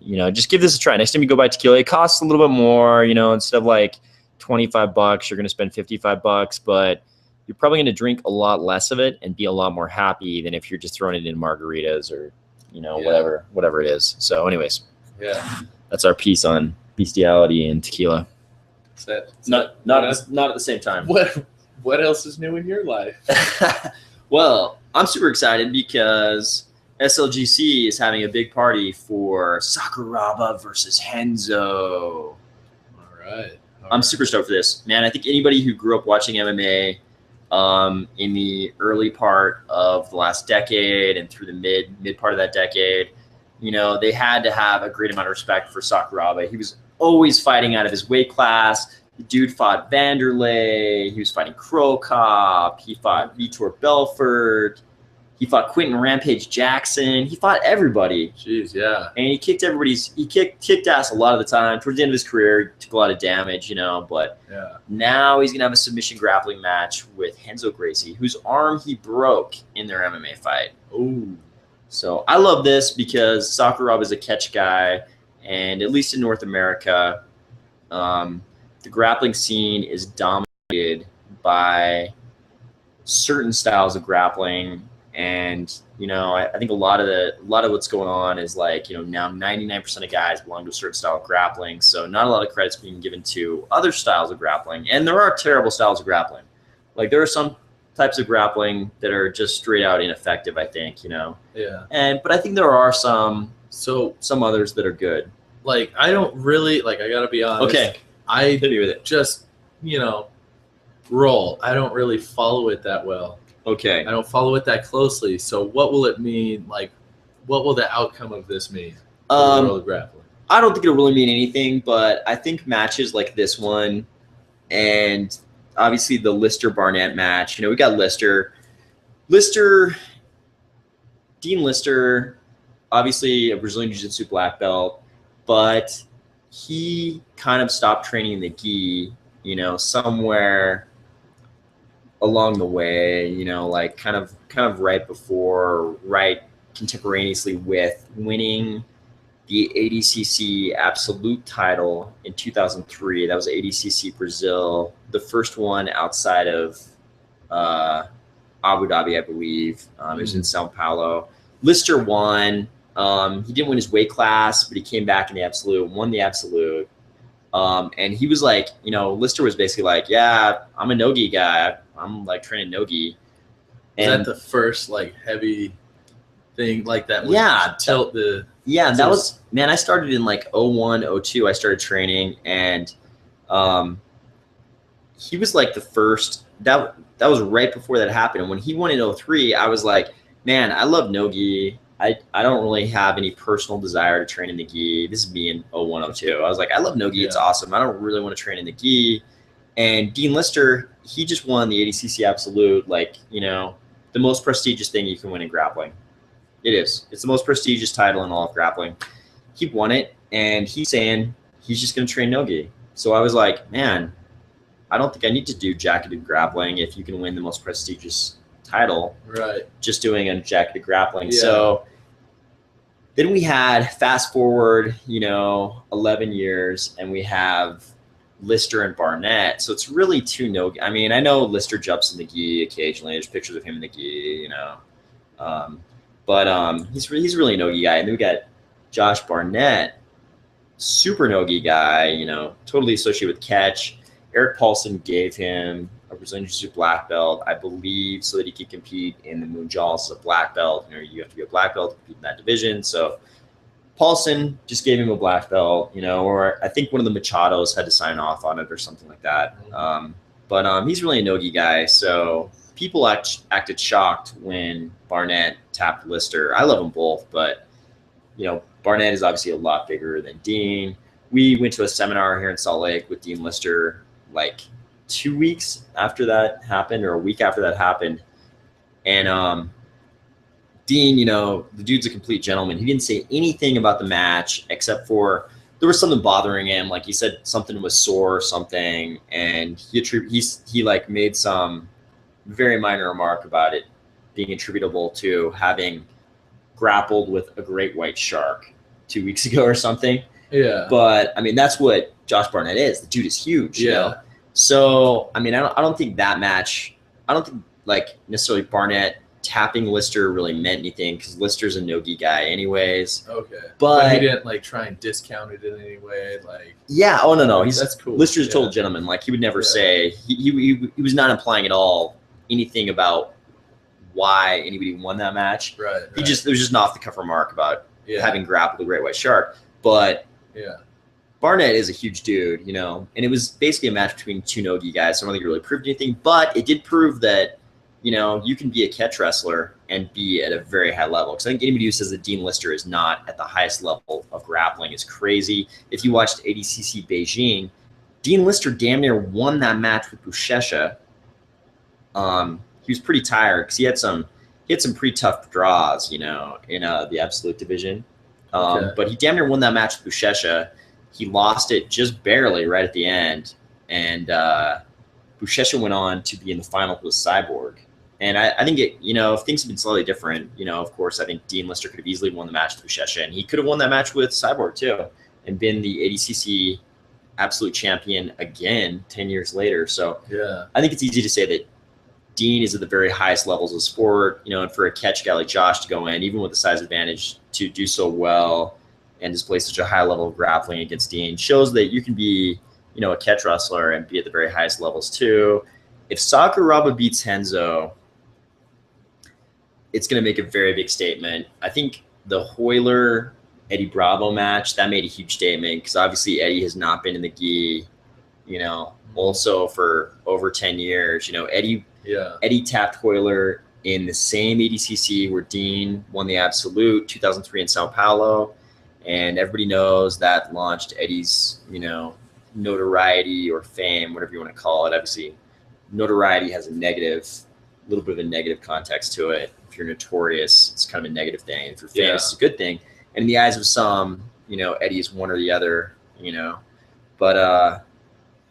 Just give this a try. Next time you go buy tequila, it costs a little bit more. Instead of like $25, you're going to spend $55, but you're probably going to drink a lot less of it and be a lot more happy than if you're just throwing it in margaritas or whatever it is. So anyways, yeah. That's our piece on bestiality and tequila. Not at the same time. What else is new in your life? Well, I'm super excited because SLGC is having a big party for Sakuraba versus Henzo. All right. I'm super stoked for this, man. I think anybody who grew up watching MMA in the early part of the last decade and through the mid part of that decade, they had to have a great amount of respect for Sakuraba. He was always fighting out of his weight class. The dude fought Vanderlei. He was fighting Crow Cop. He fought Vitor Belfort. He fought Quentin Rampage Jackson. He fought everybody. Jeez, yeah. And he kicked kicked ass a lot of the time. Towards the end of his career, he took a lot of damage, But yeah. Now he's going to have a submission grappling match with Renzo Gracie, whose arm he broke in their MMA fight. Ooh. So I love this because Sakuraba is a catch guy, and at least in North America, the grappling scene is dominated by certain styles of grappling. And, I think a lot of what's going on is like, now 99% of guys belong to a certain style of grappling. So not a lot of credit's being given to other styles of grappling. And there are terrible styles of grappling. Like there are some types of grappling that are just straight out ineffective, I think, Yeah. But I think there are some others that are good. Like, I don't really, I got to be honest. Okay. I hit me with it. Just, roll. I don't really follow it that well. Okay. I don't follow it that closely. So what will it mean? Like, what will the outcome of this mean? For the world of grappling? I don't think it'll really mean anything, but I think matches like this one and obviously the Lister Barnett match, we got Dean Lister, obviously a Brazilian Jiu-Jitsu black belt, but he kind of stopped training in the gi, you know, somewhere along the way, you know, like kind of right before, right contemporaneously with winning the ADCC absolute title in 2003. That was ADCC Brazil, the first one outside of Abu Dhabi, I believe. It was in Sao Paulo. Lister won. He didn't win his weight class, but he came back in the absolute, won the absolute. And he was like, you know, Lister was basically like, yeah, I'm a no-gi guy. I'm like training no-gi. And is that the first like heavy thing like that? Yeah. Tilt the. Yeah, that was, man, I started in like 01, 02. I started training, and he was like the first, that was right before that happened. And when he won in 03, I was like, man, I love no-gi. I don't really have any personal desire to train in the gi. This is me in 01, 02. I was like, I love no-gi. Yeah. It's awesome. I don't really want to train in the gi. And Dean Lister, he just won the ADCC Absolute, like, you know, the most prestigious thing you can win in grappling. It is. It's the most prestigious title in all of grappling. He won it, and he's saying he's just going to train no-gi. So I was like, man, I don't think I need to do jacketed grappling if you can win the most prestigious title. Right. Just doing unjacketed grappling. Yeah. So then we had, fast forward, you know, 11 years, and we have Lister and Barnett. So it's really two no-gi. I mean, I know Lister jumps in the gi occasionally. There's pictures of him in the gi, you know. But he's really a no-gi guy. And then we got Josh Barnett, super no-gi guy, you know, totally associated with catch. Eric Paulson gave him a Brazilian Jiu-Jitsu black belt, I believe, so that he could compete in the Mundial as a black belt. You know, you have to be a black belt to compete in that division. So Paulson just gave him a black belt, you know, or I think one of the Machados had to sign off on it or something like that. But he's really a no-gi guy. So people acted shocked when Barnett tapped Lister. I love them both, but, you know, Barnett is obviously a lot bigger than Dean. We went to a seminar here in Salt Lake with Dean Lister like 2 weeks after that happened, or a week after that happened. And Dean, you know, the dude's a complete gentleman. He didn't say anything about the match except for there was something bothering him. Like he said something was sore or something, and he like made some very minor remark about it being attributable to having grappled with a great white shark 2 weeks ago or something. Yeah. But I mean, that's what Josh Barnett is. The dude is huge. Yeah. You know? So I mean, I don't think that match. I don't think like necessarily Barnett tapping Lister really meant anything because Lister's a no-gi guy anyways. Okay. But he didn't like try and discount it in any way. Like. Yeah. Oh no. That's cool. Lister's a total gentleman. Like he would never say he was not implying at all anything about why anybody won that match. Right. He just, it was just an off the cuff remark about having grappled a great white shark. But Barnett is a huge dude, you know, and it was basically a match between two no-gi guys. So I don't think it really proved anything, but it did prove that, you know, you can be a catch wrestler and be at a very high level. Because I think anybody who says that Dean Lister is not at the highest level of grappling is crazy. If you watched ADCC Beijing, Dean Lister damn near won that match with Buchecha. He was pretty tired because he had some pretty tough draws, you know, in the absolute division. But he damn near won that match with Buchecha. He lost it just barely right at the end, and Buchecha went on to be in the final with Cyborg. And I think it, you know, if things had been slightly different, you know, of course, I think Dean Lister could have easily won the match with Buchecha, and he could have won that match with Cyborg too, and been the ADCC absolute champion again 10 years later. So I think it's easy to say that Dean is at the very highest levels of sport, you know, and for a catch guy like Josh to go in, even with the size advantage, to do so well and display such a high level of grappling against Dean shows that you can be, you know, a catch wrestler and be at the very highest levels too. If Sakuraba beats Henzo, it's going to make a very big statement. I think the Hoyler Eddie Bravo match, that made a huge statement because obviously Eddie has not been in the gi, you know, also for over 10 years. You know, Eddie tapped Hoyler in the same ADCC where Dean won the absolute 2003 in Sao Paulo. And everybody knows that launched Eddie's, you know, notoriety or fame, whatever you want to call it. Obviously, notoriety has a little bit of a negative context to it. If you're notorious, it's kind of a negative thing. If you're famous, it's a good thing. And in the eyes of some, you know, Eddie is one or the other. you know. But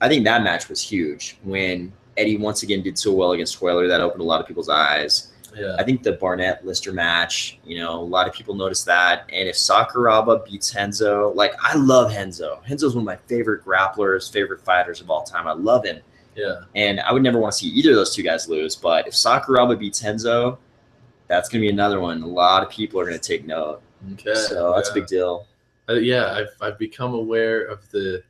I think that match was huge when Eddie once again did so well against Spoiler. That opened a lot of people's eyes. Yeah. I think the Barnett-Lister match, you know, a lot of people noticed that. And if Sakuraba beats Henzo, like, I love Henzo. Henzo's one of my favorite grapplers, favorite fighters of all time. I love him. Yeah. And I would never want to see either of those two guys lose. But if Sakuraba beats Henzo, that's going to be another one. A lot of people are going to take note. Okay. So that's a big deal. I've become aware of the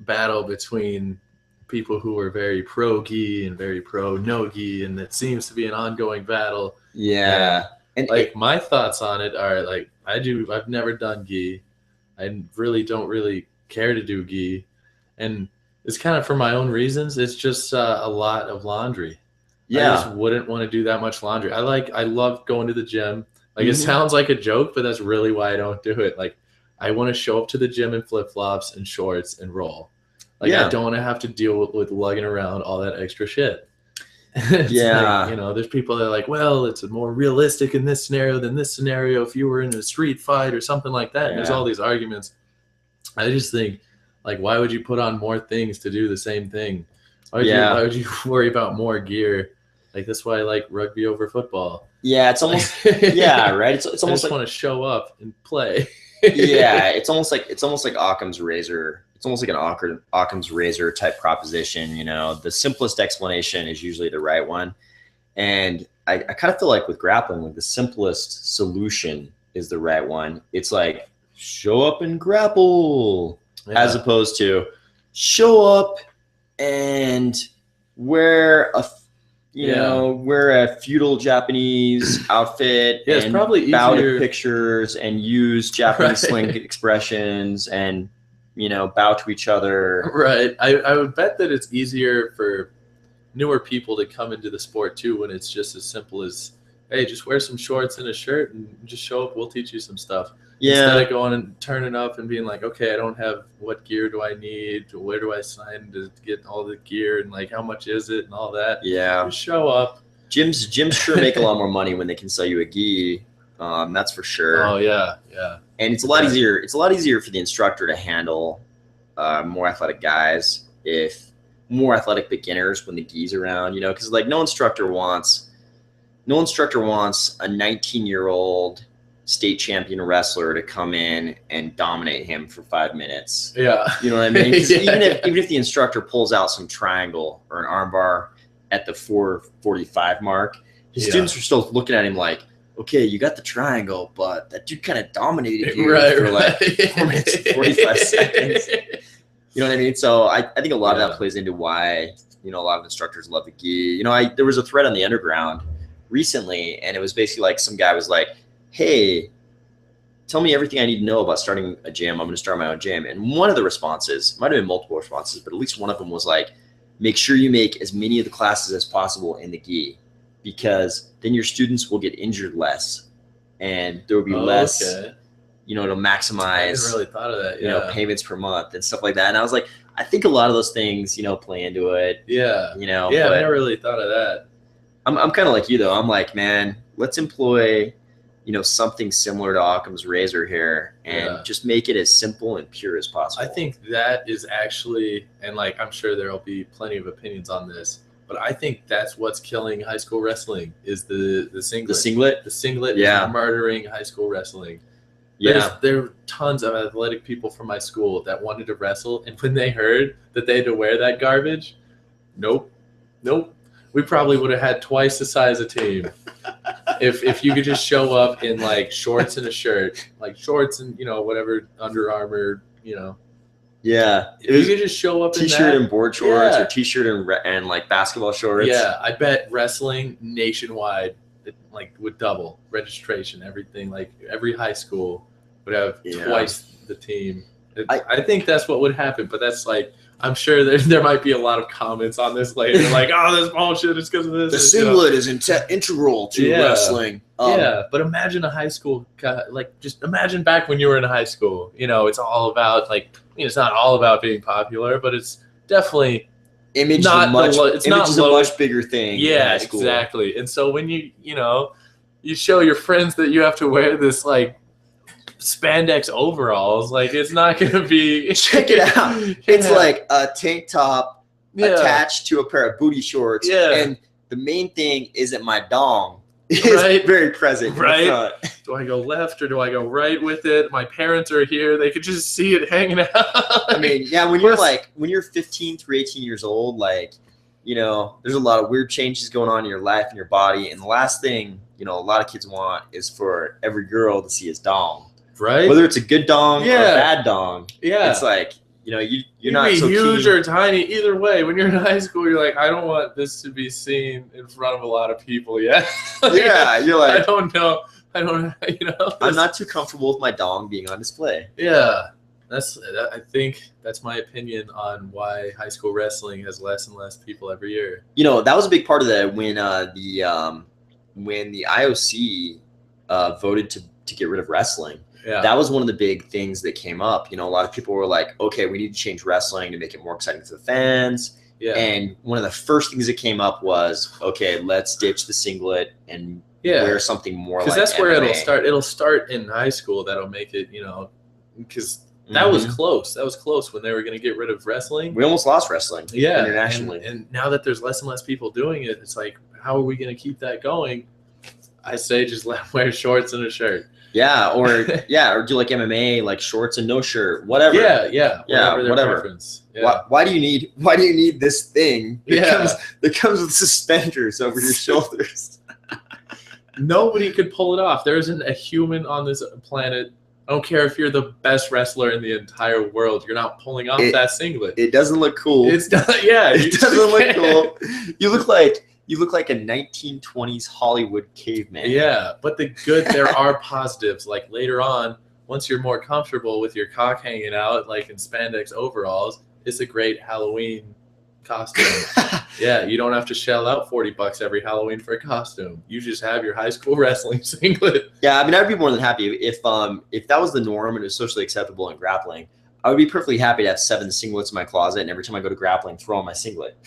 battle between people who are very pro-gi and very pro-no-gi, and it seems to be an ongoing battle. Yeah. And like, my thoughts on it are, like, I've never done gi. I really don't care to do gi. And it's kind of for my own reasons. It's just a lot of laundry. Yeah. I just wouldn't want to do that much laundry. I love going to the gym. Like, it sounds like a joke, but that's really why I don't do it. Like, I want to show up to the gym in flip-flops and shorts and roll. Like, I don't want to have to deal with lugging around all that extra shit. Yeah. Like, you know, there's people that are like, well, it's more realistic in this scenario than this scenario if you were in a street fight or something like that. And there's all these arguments. I just think, like, why would you put on more things to do the same thing? Why would you worry about more gear? Like, that's why I like rugby over football. Yeah, it's almost right. It's almost like, want to show up and play. Yeah, it's almost like Occam's razor. It's almost like an Occam's razor type proposition. You know, the simplest explanation is usually the right one, and I kind of feel like with grappling, like the simplest solution is the right one. It's like show up and grapple, as opposed to show up and wear a feudal Japanese outfit it's and probably bow easier to pictures and use Japanese slang expressions and, you know, bow to each other. Right. I would bet that it's easier for newer people to come into the sport too when it's just as simple as, hey, just wear some shorts and a shirt and just show up. We'll teach you some stuff. Yeah. Instead of going and turning up and being like, okay, I don't have, what gear do I need? Where do I sign to get all the gear? And like, how much is it and all that? Yeah. Just show up. Gyms sure make a lot more money when they can sell you a gi. That's for sure. Oh yeah. Yeah. And it's a lot easier. It's a lot easier for the instructor to handle more athletic guys, if more athletic beginners when the gi's around, you know, because like no instructor wants a 19-year-old state champion wrestler to come in and dominate him for 5 minutes. Yeah. You know what I mean? Because even if the instructor pulls out some triangle or an armbar at the 4:45 mark, his students are still looking at him like, okay, you got the triangle, but that dude kind of dominated you for like 4 minutes and 45 seconds. You know what I mean? So I think a lot of that plays into why, you know, a lot of instructors love the gi. You know, there was a thread on the Underground recently, and it was basically like some guy was like, hey, tell me everything I need to know about starting a gym. I'm going to start my own gym. And one of the responses, might have been multiple responses, but at least one of them was like, make sure you make as many of the classes as possible in the gi, because then your students will get injured less and there will be less, you know, to maximize, I hadn't really thought of that. you know, payments per month and stuff like that. And I was like, I think a lot of those things, you know, play into it. Yeah. You know, yeah, I never really thought of that. I'm kind of like you though. I'm like, man, let's employ, you know, something similar to Occam's razor here and just make it as simple and pure as possible. I think that is actually, and like, I'm sure there'll be plenty of opinions on this, but I think that's what's killing high school wrestling is the singlet. The singlet? The singlet is murdering high school wrestling. There are tons of athletic people from my school that wanted to wrestle, and when they heard that they had to wear that garbage, nope. We probably would have had twice the size of team if you could just show up in like shorts and a shirt, like shorts and, you know, whatever, Under Armour, you know. Yeah. If you could just show up in T-shirt and board shorts or T-shirt and like basketball shorts. Yeah, I bet wrestling nationwide like would double registration, everything. Like every high school would have twice the team. I think that's what would happen, but that's like, I'm sure there might be a lot of comments on this later, like, oh, this bullshit is because of this. The singlet is integral to wrestling. But imagine a high school, like, just imagine back when you were in high school. You know, it's all about, like, it's not all about being popular, but it's definitely image is a much bigger thing. Yeah, in high school. Exactly. And so when you show your friends that you have to wear this, like, spandex overalls. Like, it's not gonna be. Check it out. It's like a tank top attached to a pair of booty shorts. Yeah. And the main thing isn't my dong. It's very present. Right. Do I go left or do I go right with it? My parents are here. They could just see it hanging out. I mean, yeah, when you're 15 through 18 years old, like, you know, there's a lot of weird changes going on in your life and your body. And the last thing, you know, a lot of kids want is for every girl to see his dong. Right. Whether it's a good dong or a bad dong. Yeah. It's like, you know, you're not so huge keen. or tiny. Either way, when you're in high school, you're like, I don't want this to be seen in front of a lot of people yet. Yeah, you're like, I don't know. You know. I'm not too comfortable with my dong being on display. Yeah. I think that's my opinion on why high school wrestling has less and less people every year. You know, that was a big part of that when the IOC voted to get rid of wrestling. Yeah. That was one of the big things that came up. You know, a lot of people were like, okay, we need to change wrestling to make it more exciting for the fans. Yeah. And one of the first things that came up was, okay, let's ditch the singlet and wear something more like because that's MMA. where it'll start. It'll start in high school. That'll make it, you know, because that was close. That was close when they were going to get rid of wrestling. We almost lost wrestling internationally. And now that there's less and less people doing it, it's like, how are we going to keep that going? I say just let them wear shorts and a shirt. Yeah, or do like MMA, like shorts and no shirt, whatever. Yeah, whatever. Preference. Yeah. Why do you need this thing that comes with suspenders over your shoulders? Nobody could pull it off. There isn't a human on this planet. I don't care if you're the best wrestler in the entire world. You're not pulling off that singlet. It doesn't look cool. It's not. Yeah, it doesn't look cool. You look like a 1920s Hollywood caveman. Yeah, but there are positives. Like later on, once you're more comfortable with your cock hanging out, like in spandex overalls, it's a great Halloween costume. Yeah, you don't have to shell out $40 every Halloween for a costume. You just have your high school wrestling singlet. Yeah, I mean, I'd be more than happy if that was the norm and it was socially acceptable in grappling. I would be perfectly happy to have 7 singlets in my closet, and every time I go to grappling, throw on my singlet.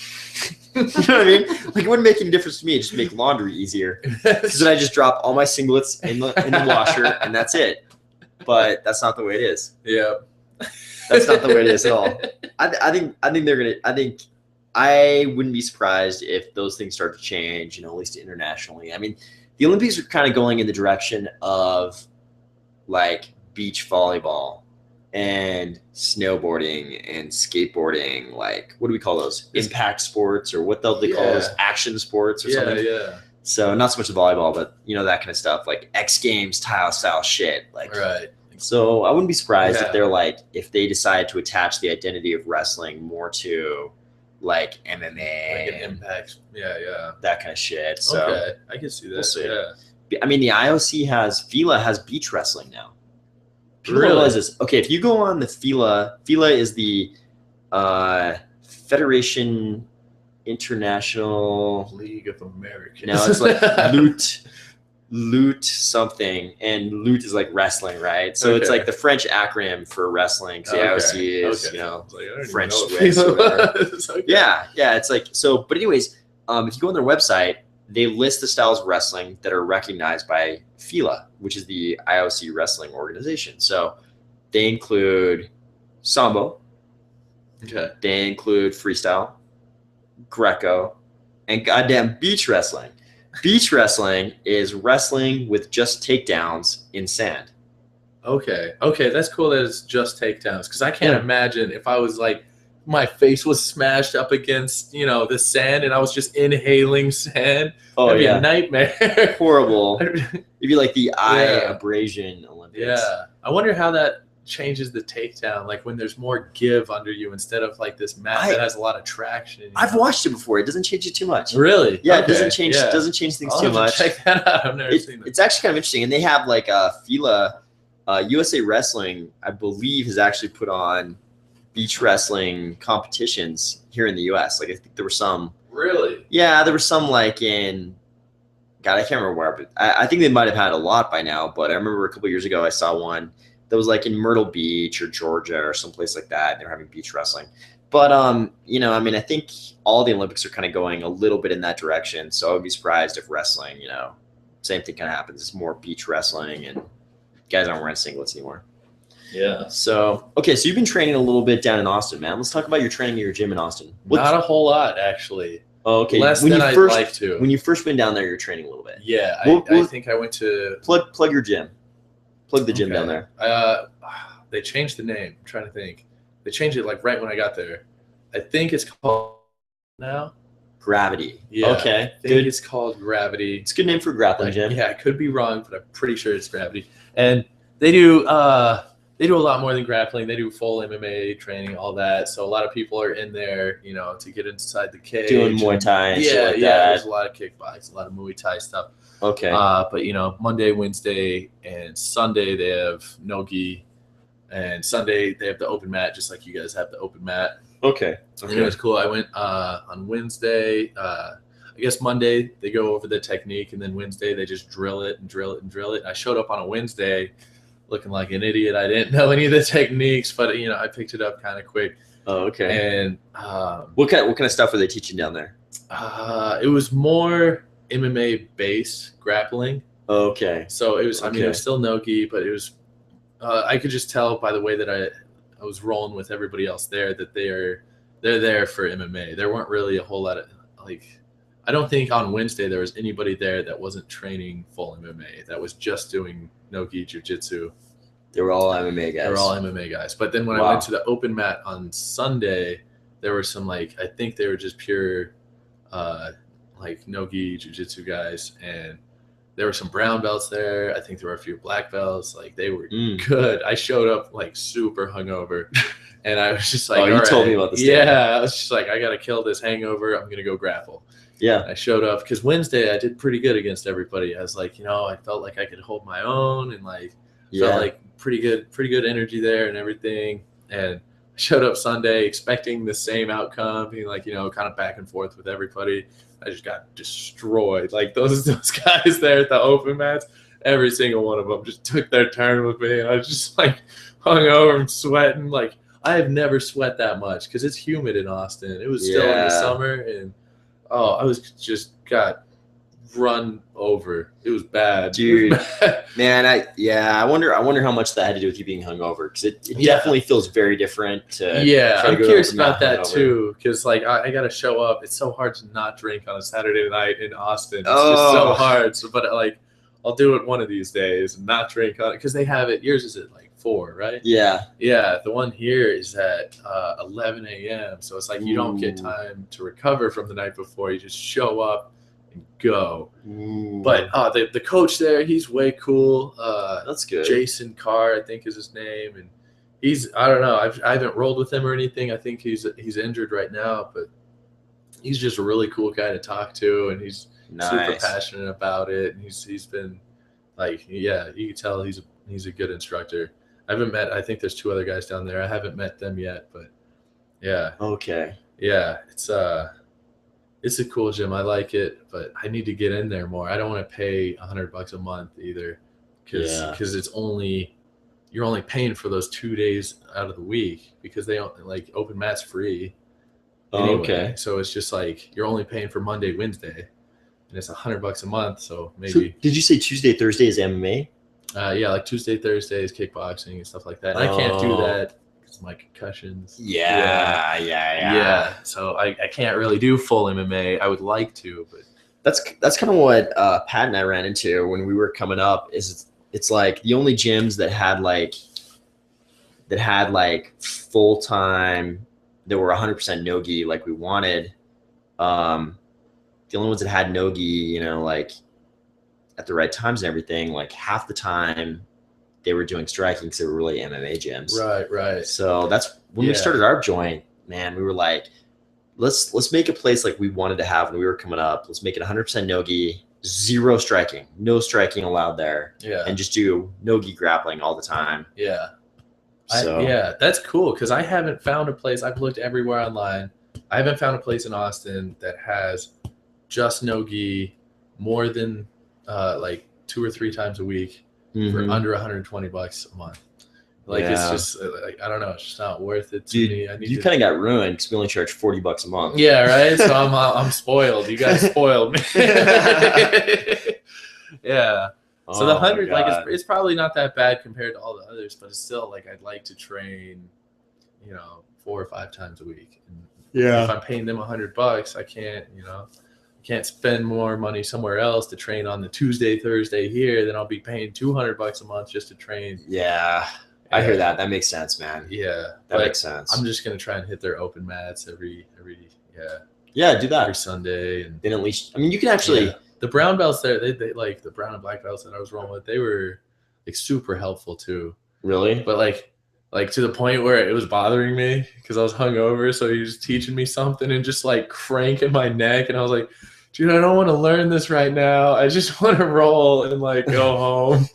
You know what I mean? Like, it wouldn't make any difference to me. It just make laundry easier. Because then I just drop all my singlets in the washer, and that's it. But that's not the way it is. Yeah, that's not the way it is at all. I think they're gonna. I think I wouldn't be surprised if those things start to change. You know, at least internationally. I mean, the Olympics are kind of going in the direction of like beach volleyball and snowboarding and skateboarding. Like, what do we call those? Impact sports, or what they call those? Action sports or something. Yeah. So not so much the volleyball, but you know, that kind of stuff, like X Games style shit. Like, right. So I wouldn't be surprised if they decide to attach the identity of wrestling more to like MMA, like an Impact. Yeah. That kind of shit. So okay, I can see that. We'll see. Yeah. I mean, the IOC FILA has beach wrestling now. People Really? realize this. Okay, if you go on the FILA is the Federation International League of America. No, it's like loot something, and loot is like wrestling, right? So it's like the French acronym for wrestling. So the IOC is, you know, French Swiss. Okay. Yeah, it's like so. But anyways, if you go on their website, they list the styles of wrestling that are recognized by FILA, which is the IOC wrestling organization. So they include Sambo. Okay. They include freestyle, Greco, and goddamn beach wrestling. Beach wrestling is wrestling with just takedowns in sand. Okay, that's cool that it's just takedowns, because I can't imagine if I was like, my face was smashed up against, you know, the sand and I was just inhaling sand. Oh, that'd be a nightmare. Horrible. It'd be like the eye abrasion Olympics. Yeah. I wonder how that changes the takedown, like when there's more give under you instead of like this mat that has a lot of traction. I've watched it before. It doesn't change it too much. Really? Yeah, it doesn't change things too much. Check that out. I've never seen that. It's actually kind of interesting. And they have like a FILA, USA Wrestling, I believe, has actually put on beach wrestling competitions here in the US. Like, I think there were some. Really? Yeah, there were some like in, God, I can't remember where, but I think they might have had a lot by now. But I remember a couple years ago I saw one that was like in Myrtle Beach or Georgia or someplace like that. And they were having beach wrestling. But, you know, I mean, I think all the Olympics are kind of going a little bit in that direction. So I would be surprised if wrestling, you know, same thing kind of happens. It's more beach wrestling and guys aren't wearing singlets anymore. Yeah. So, okay, so you've been training a little bit down in Austin, man. Let's talk about your training at your gym in Austin. Not a whole lot, actually. Oh, okay. Less than I'd like to. When you first went down there, you're training a little bit. Yeah, I think I went to plug your gym. Plug the gym down there. They changed the name. I'm trying to think. They changed it like right when I got there. I think it's called now Gravity. Yeah. Okay. I think it's called Gravity. It's a good name for a grappling gym. Yeah, I could be wrong, but I'm pretty sure it's Gravity. And they do a lot more than grappling. They do full MMA training, all that. So a lot of people are in there, you know, to get inside the cage. Doing Muay Thai and shit like that. There's a lot of kickbox, a lot of Muay Thai stuff. Okay. But, you know, Monday, Wednesday, and Sunday they have no-gi. And Sunday they have the open mat, just like you guys have the open mat. Okay. And it was cool. I went on Wednesday. I guess Monday they go over the technique, and then Wednesday they just drill it and drill it and drill it. I showed up on a Wednesday looking like an idiot. I didn't know any of the techniques, but you know, I picked it up kind of quick. Oh, okay. And what kind of stuff were they teaching down there? It was more MMA based grappling. Okay. So it was. I mean, it was still no-gi, but it was. I could just tell by the way that I was rolling with everybody else there that they're there for MMA. There weren't really a whole lot of like. I don't think on Wednesday there was anybody there that wasn't training full MMA. That was just doing no-gi jiu-jitsu. They were all MMA guys. They were all MMA guys. But then when I went to the open mat on Sunday, there were some like I think they were just pure like no-gi jiu-jitsu guys, and there were some brown belts there. I think there were a few black belts. Like they were good. I showed up like super hungover, and I was just like, "Oh, you told me about this." Yeah, I was just like, "I gotta kill this hangover. I'm gonna go grapple." Yeah, I showed up because Wednesday I did pretty good against everybody. I was like, you know, I felt like I could hold my own, and like felt like pretty good energy there and everything. And I showed up Sunday expecting the same outcome, being like, you know, kind of back and forth with everybody. I just got destroyed. Like those guys there at the open mats, every single one of them just took their turn with me, and I was just like hung over and sweating. Like I have never sweat that much because it's humid in Austin. It was still in the summer, and I was just got run over. It was bad, dude. Man, I wonder how much that had to do with you being hungover, because it definitely feels very different. I'm curious about that too, because like I got to show up. It's so hard to not drink on a Saturday night in Austin. It's just so hard. So, but like I'll do it one of these days and not drink on it, because they have it. Yours is at like 4, right? Yeah. The one here is at 11 a.m. So it's like you don't get time to recover from the night before. You just show up and go. But the coach there, he's way cool. That's good. Jason Carr, I think is his name, and I don't know. I haven't rolled with him or anything. I think he's injured right now, but he's just a really cool guy to talk to, and he's super passionate about it. And he's been like, you can tell he's a good instructor. I think there's 2 other guys down there. I haven't met them yet, but yeah. Okay. Yeah, it's a cool gym. I like it, but I need to get in there more. I don't want to pay $100 a month either, because you're only paying for those 2 days out of the week, because they don't like open mats free. Anyway. Okay. So it's just like you're only paying for Monday, Wednesday, and it's $100 a month. So maybe. So did you say Tuesday, Thursday is MMA? Like Tuesday, Thursday is kickboxing and stuff like that. And I can't do that because of my concussions. Yeah. So I can't really do full MMA. I would like to, but that's kind of what Pat and I ran into when we were coming up. It's like the only gyms that had full time, that were 100% no-gi like we wanted. The only ones that had no-gi, you know, like at the right times and everything, like half the time they were doing striking because they were really MMA gyms. Right. So that's when we started our joint, man. We were like, let's make a place like we wanted to have when we were coming up. Let's make it 100% no-gi, 0 striking, no striking allowed there. Yeah. And just do no-gi grappling all the time. Yeah. That's cool, because I haven't found a place. I've looked everywhere online. I haven't found a place in Austin that has just no-gi more than like 2 or 3 times a week for under $120 a month. Like it's just like, I don't know, it's just not worth it to me. You kind of got ruined because we only charge $40 a month. Yeah, right. So I'm spoiled. You guys spoiled me. Yeah. So the Oh my 100, like God. it's probably not that bad compared to all the others, but it's still like I'd like to train, 4 or 5 times a week. And if I'm paying them $100, I can't spend more money somewhere else to train on the Tuesday, Thursday here. Then I'll be paying $200 a month just to train. Yeah. I hear that. That makes sense, man. Yeah, that makes sense. I'm just gonna try and hit their open mats every do that every Sunday, and then at least you can actually the brown belts there. They like the brown and black belts that I was rolling with. They were like super helpful too. really. But like to the point where it was bothering me because I was hungover. So he was teaching me something and just like cranking my neck, and I was like, dude, I don't want to learn this right now. I just want to roll and like go home.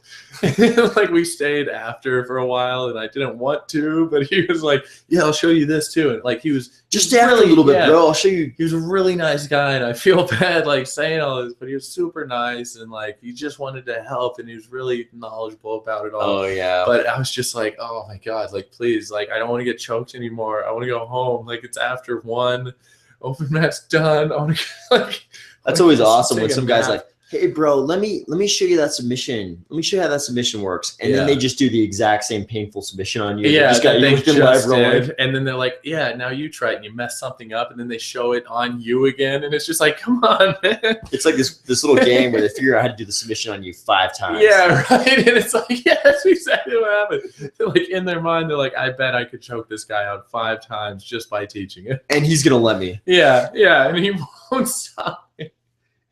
And like we stayed after for a while, and I didn't want to, but he was like, "Yeah, I'll show you this too." And like he was just stay after a little bit, bro. I'll show you. He was a really nice guy, and I feel bad like saying all this, but he was super nice, and like he just wanted to help, and he was really knowledgeable about it all. Oh yeah. But I was just like, oh my God, like please, like I don't want to get choked anymore. I want to go home. Like it's after 1, open mat's done. I want to like. That's always awesome when some guy's like, hey, bro, let me show you that submission. Let me show you how that submission works. And then they just do the exact same painful submission on you. Yeah, they just did. And then they're like, yeah, now you try it, and you mess something up, and then they show it on you again. And it's just like, come on, man. It's like this little game where they figure out how to do the submission on you 5 times. Yeah, right. And it's like, yeah, that's exactly what happened. They're like, in their mind, they're like, I bet I could choke this guy out 5 times just by teaching it. And he's going to let me. Yeah, and he won't stop.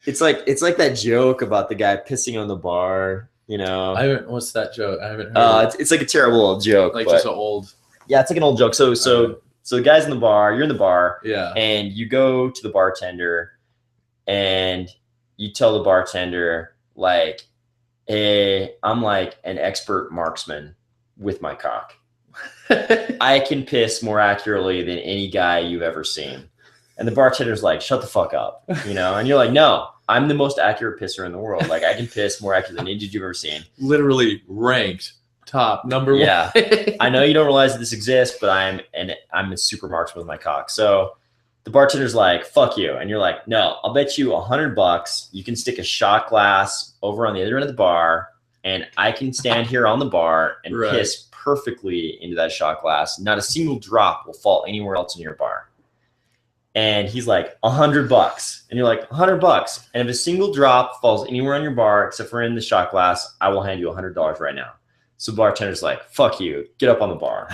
It's like that joke about the guy pissing on the bar, What's that joke? I haven't heard. It's like a terrible old joke. Like just an old. Yeah, it's like an old joke. So the guy's in the bar, you're in the bar, and you go to the bartender, and you tell the bartender like, "Hey, I'm like an expert marksman with my cock. I can piss more accurately than any guy you've ever seen." And the bartender's like, "Shut the fuck up," And you're like, "No, I'm the most accurate pisser in the world. Like I can piss more accurately than any dude you've ever seen." Literally ranked top number 1. Yeah, I know you don't realize that this exists, but I'm a super marksman with my cock. So the bartender's like, "Fuck you," and you're like, "No, I'll bet you $100 you can stick a shot glass over on the other end of the bar, and I can stand here on the bar and piss perfectly into that shot glass. Not a single drop will fall anywhere else in your bar." And he's like, $100. And you're like, $100. And if a single drop falls anywhere on your bar, except for in the shot glass, I will hand you $100 right now. So the bartender's like, fuck you, get up on the bar.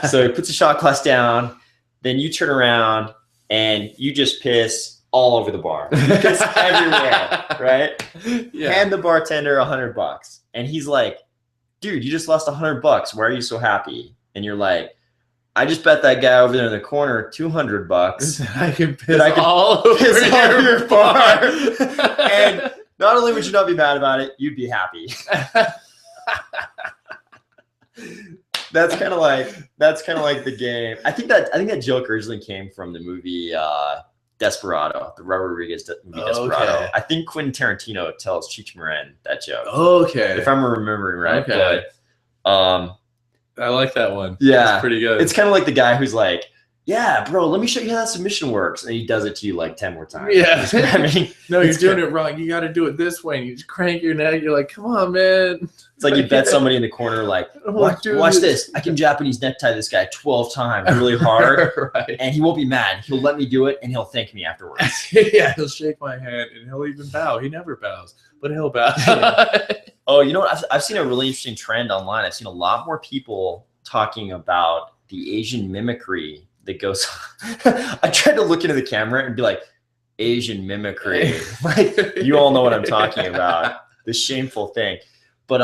So he puts the shot glass down. Then you turn around and you just piss all over the bar. You piss everywhere, right? Yeah. Hand the bartender $100. And he's like, dude, you just lost $100. Why are you so happy? And you're like, I just bet that guy over there in the corner $200. I can piss all over your bar. And not only would you not be mad about it, you'd be happy. That's kind of like the game. I think that joke originally came from the movie Desperado, the Robert Rodriguez movie Desperado. Okay. I think Quentin Tarantino tells Cheech Marin that joke. Okay, if I'm remembering right. Okay, but, I like that one. Yeah, that's pretty good. It's kind of like the guy who's like, "Yeah, bro, let me show you how that submission works," and he does it to you like 10 more times. Yeah, I mean, no, you're doing it wrong. You got to do it this way. And you just crank your neck. You're like, "Come on, man!" It's like you bet somebody in the corner, like, "Watch this. I can Japanese necktie this guy 12 times really hard, and he won't be mad. He'll let me do it, and he'll thank me afterwards." Yeah, he'll shake my hand, and he'll even bow. He never bows, but he'll bow. Oh, you know what? I've seen a really interesting trend online. I've seen a lot more people talking about the Asian mimicry that goes I tried to look into the camera and be like, Asian mimicry. Like, you all know what I'm talking about. This shameful thing. But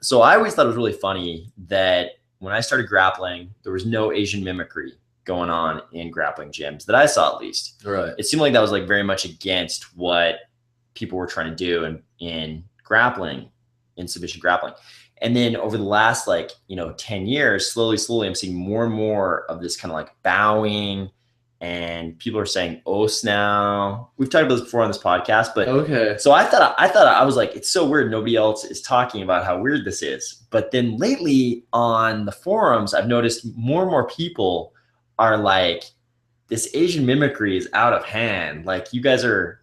so I always thought it was really funny that when I started grappling, there was no Asian mimicry going on in grappling gyms that I saw, at least. Right. It seemed like that was like very much against what people were trying to do in grappling, in submission grappling. And then over the last 10 years, slowly, I'm seeing more and more of this kind of like bowing, and people are saying os now. We've talked about this before on this podcast, but okay. So I thought I was like, it's so weird. Nobody else is talking about how weird this is. But then lately on the forums, I've noticed more and more people are like, this Asian mimicry is out of hand. Like, you guys are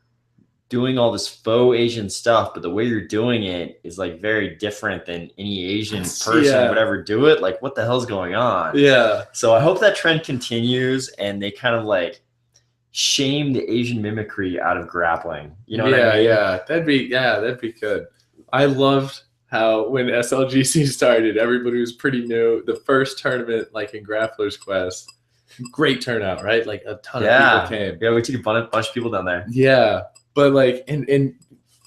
doing all this faux Asian stuff, but the way you're doing it is like very different than any Asian person would ever do it. Like, what the hell's going on? Yeah. So I hope that trend continues and they kind of like shame the Asian mimicry out of grappling. You know what I mean? That'd be good. I loved how when SLGC started, everybody was pretty new. The first tournament, like in Grappler's Quest, great turnout, right? Like a ton of people came. Yeah, we took a bunch of people down there. Yeah. But like, and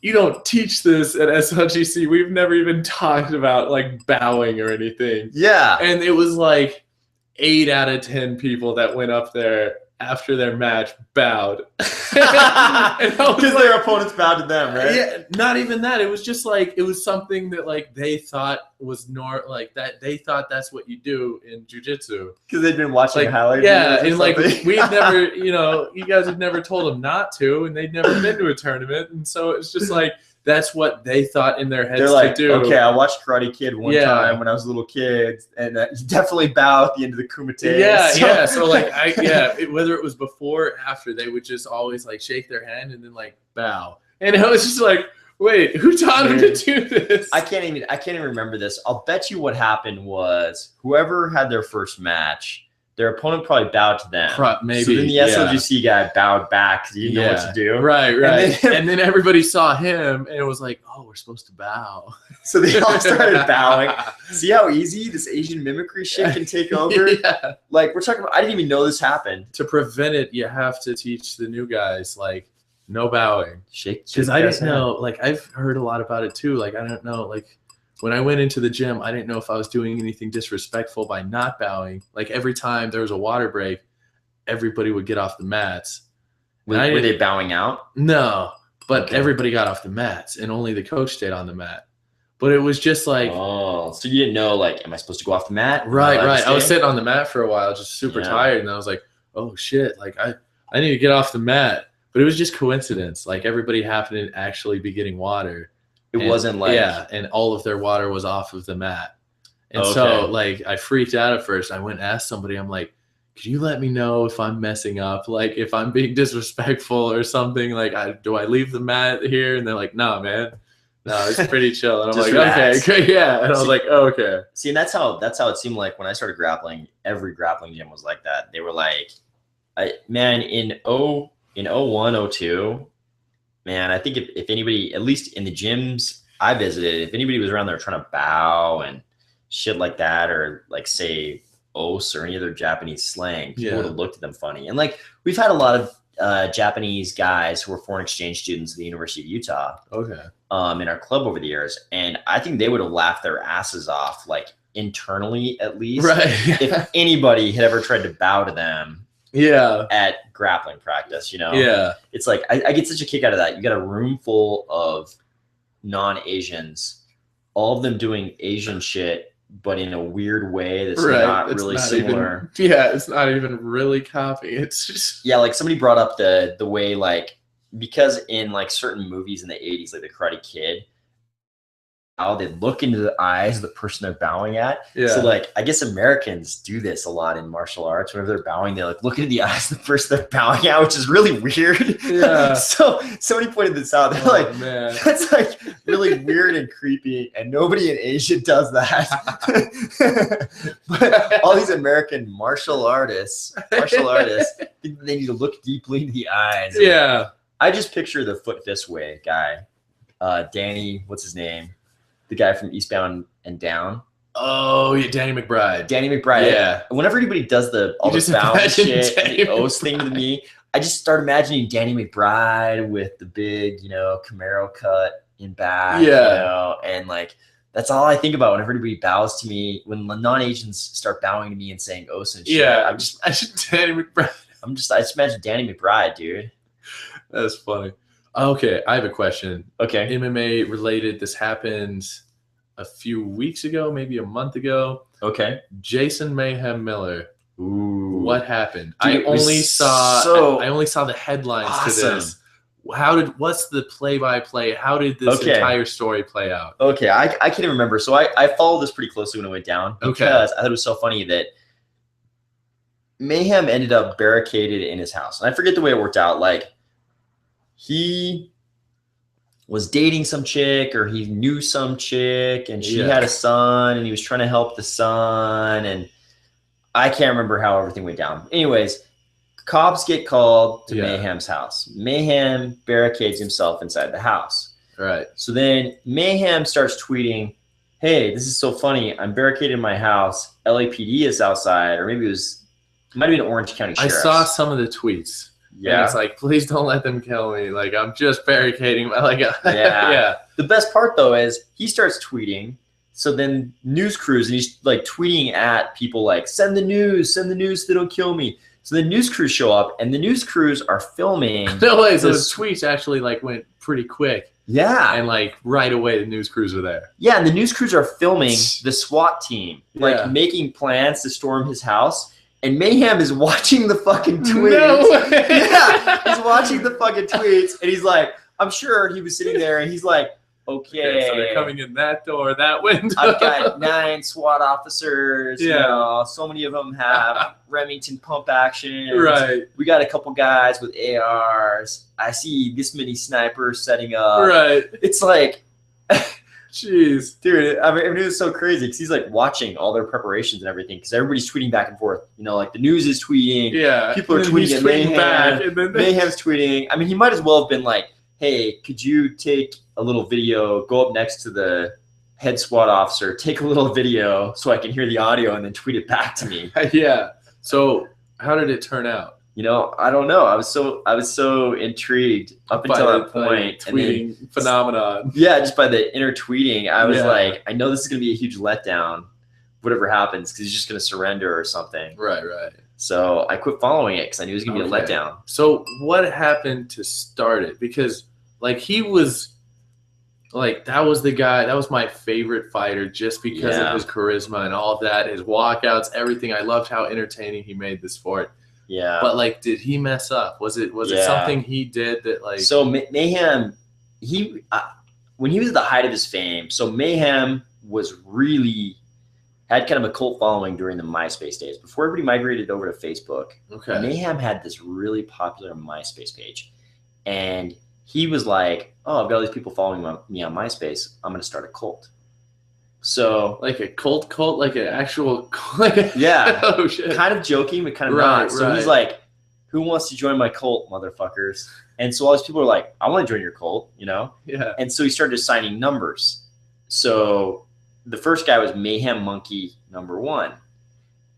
you don't teach this at SLGC. We've never even talked about like bowing or anything. Yeah. And it was like 8 out of 10 people that went up there after their match bowed. Because their opponents bowed to them, right? Yeah, not even that. It was just like, it was something that like they thought was like that. They thought that's what you do in jiu-jitsu. Because they'd been watching like, highlights. Yeah, and like we'd never, you guys had never told them not to, and they'd never been to a tournament, and so it's just like that's what they thought in their heads to do. Okay, I watched Karate Kid one time when I was a little kid, and you definitely bow at the end of the kumite. Yeah. So like, whether it was before or after, they would just always like shake their hand and then like bow, and it was just like, wait, who taught him to do this? I can't even remember this. I'll bet you what happened was whoever had their first match, their opponent probably bowed to them. Maybe. So then the SLGC guy bowed back because he didn't know what to do. Right. And then everybody saw him and it was like, oh, we're supposed to bow. So they all started bowing. See how easy this Asian mimicry shit can take over? Yeah. Like, we're talking about, I didn't even know this happened. To prevent it, you have to teach the new guys, like, no bowing. Because I didn't know, like, I've heard a lot about it too. Like, I don't know, like, when I went into the gym, I didn't know if I was doing anything disrespectful by not bowing. Like every time there was a water break, everybody would get off the mats. Were they bowing out? No, but everybody got off the mats and only the coach stayed on the mat. But it was just like, oh, so you didn't know, like, am I supposed to go off the mat? Right. I was sitting on the mat for a while, just super tired. And I was like, oh shit, like I need to get off the mat. But it was just coincidence. Like everybody happened to actually be getting water. It wasn't like... Yeah, and all of their water was off of the mat. And so, like, I freaked out at first. I went and asked somebody, I'm like, could you let me know if I'm messing up? Like, if I'm being disrespectful or something? Like, do I leave the mat here? And they're like, no, man. No, it's pretty chill. And I'm like, relax. Okay, yeah. And I was like, oh, okay. See, and that's how it seemed like when I started grappling. Every grappling gym was like that. They were like, in 01, 02... Man, I think if anybody, at least in the gyms I visited, if anybody was around there trying to bow and shit like that, or like say os or any other Japanese slang, people would have looked at them funny. And like we've had a lot of Japanese guys who were foreign exchange students at the University of Utah. Okay. In our club over the years, and I think they would have laughed their asses off, like internally at least, if anybody had ever tried to bow to them. At grappling practice, it's like I get such a kick out of that. You got a room full of non-Asians, all of them doing Asian shit, but in a weird way that's not really similar. It's not even really copying. It's just like somebody brought up the way, like, because in like certain movies in the 80s, like the Karate Kid, how they look into the eyes of the person they're bowing at. So like, I guess Americans do this a lot in martial arts. Whenever they're bowing, they like look into the eyes of the person they're bowing at, which is really weird. So somebody pointed this out. They're like, man, that's like really weird and creepy, and nobody in Asia does that. But all these American martial artists think they need to look deeply into the eyes. I just picture the foot this way guy, Danny, what's his name? The guy from Eastbound and Down. Oh, yeah, Danny McBride. Yeah. Whenever anybody does all the bowing shit and the O's thing to me, I just start imagining Danny McBride with the big, Camaro cut in back. And like that's all I think about whenever anybody bows to me. When non-Asians start bowing to me and saying O's and shit, I just Danny McBride. I just imagine Danny McBride, dude. That's funny. Okay, I have a question. Okay. MMA related. This happened a few weeks ago, maybe a month ago. Okay. Jason Mayhem Miller. Ooh. What happened? Dude, I only saw the headlines to this. What's the play-by-play? How did this entire story play out? Okay, I can't even remember. So I followed this pretty closely when it went down because I thought it was so funny that Mayhem ended up barricaded in his house. And I forget the way it worked out. Like, he was dating some chick, or he knew some chick, and she Yeah. had a son, and he was trying to help the son, and I can't remember how everything went down. Anyways, cops get called to Yeah. Mayhem's house. Mayhem barricades himself inside the house. Right. So then Mayhem starts tweeting, "Hey, this is so funny. I'm barricaded in my house. LAPD is outside," or maybe it might have been Orange County I Sheriff. saw some of the tweets. Yeah. And it's like, please don't let them kill me. Like, I'm just barricading. Like, Yeah. yeah. The best part though is he starts tweeting. So then news crews, and he's like tweeting at people like, send the news so they don't kill me. So the news crews show up, and the news crews are filming. No way. So the this- tweets actually like went pretty quick. Yeah. And like right away, the news crews were there. Yeah, and the news crews are filming the SWAT team, like Yeah. making plans to storm his house. And Mayhem is watching the fucking tweets. No way. Yeah, he's watching the fucking tweets, and he's like, I'm sure he was sitting there, and he's like, okay, So they're coming in that door, that window. I've got 9 SWAT officers. Yeah. You know, so many of them have Remington pump action. Right. We got a couple guys with ARs. I see this many snipers setting up. Right. It's like, Jeez. dude, I mean, it was so crazy because he's like watching all their preparations and everything because everybody's tweeting back and forth. You know, like the news is tweeting. Yeah. People are And tweeting he's at tweeting Mayhem. back, and then Mayhem's tweeting. I mean, he might as well have been like, hey, could you take a little video, go up next to the head SWAT officer, take a little video so I can hear the audio and then tweet it back to me. Yeah. So how did it turn out? You know, I don't know. I was so intrigued up until that point. And then, tweeting phenomenon. yeah, just by the inner tweeting, I was Yeah. like, I know this is going to be a huge letdown, whatever happens, because he's just going to surrender or something. Right, right. So I quit following it because I knew it was going to be a Okay. letdown. So what happened to start it? Because like he was like that was the guy, that was my favorite fighter just because Yeah. of his charisma and all of that, his walkouts, everything. I loved how entertaining he made the sport. Yeah. But like, did he mess up? Was it Yeah. something he did that like? So Mayhem, when he was at the height of his fame, so Mayhem was really had kind of a cult following during the MySpace days. Before everybody migrated over to Facebook, Okay. Mayhem had this really popular MySpace page. And he was like, oh, I've got all these people following me on MySpace. I'm going to start a cult. So, Like a cult, like an actual, like yeah, oh shit. kind of joking, but kind of Right, not. So he's right. like, who wants to join my cult, motherfuckers? And so all these people are like, I want to join your cult, you know? Yeah. And so he started assigning numbers. So the first guy was Mayhem Monkey #1.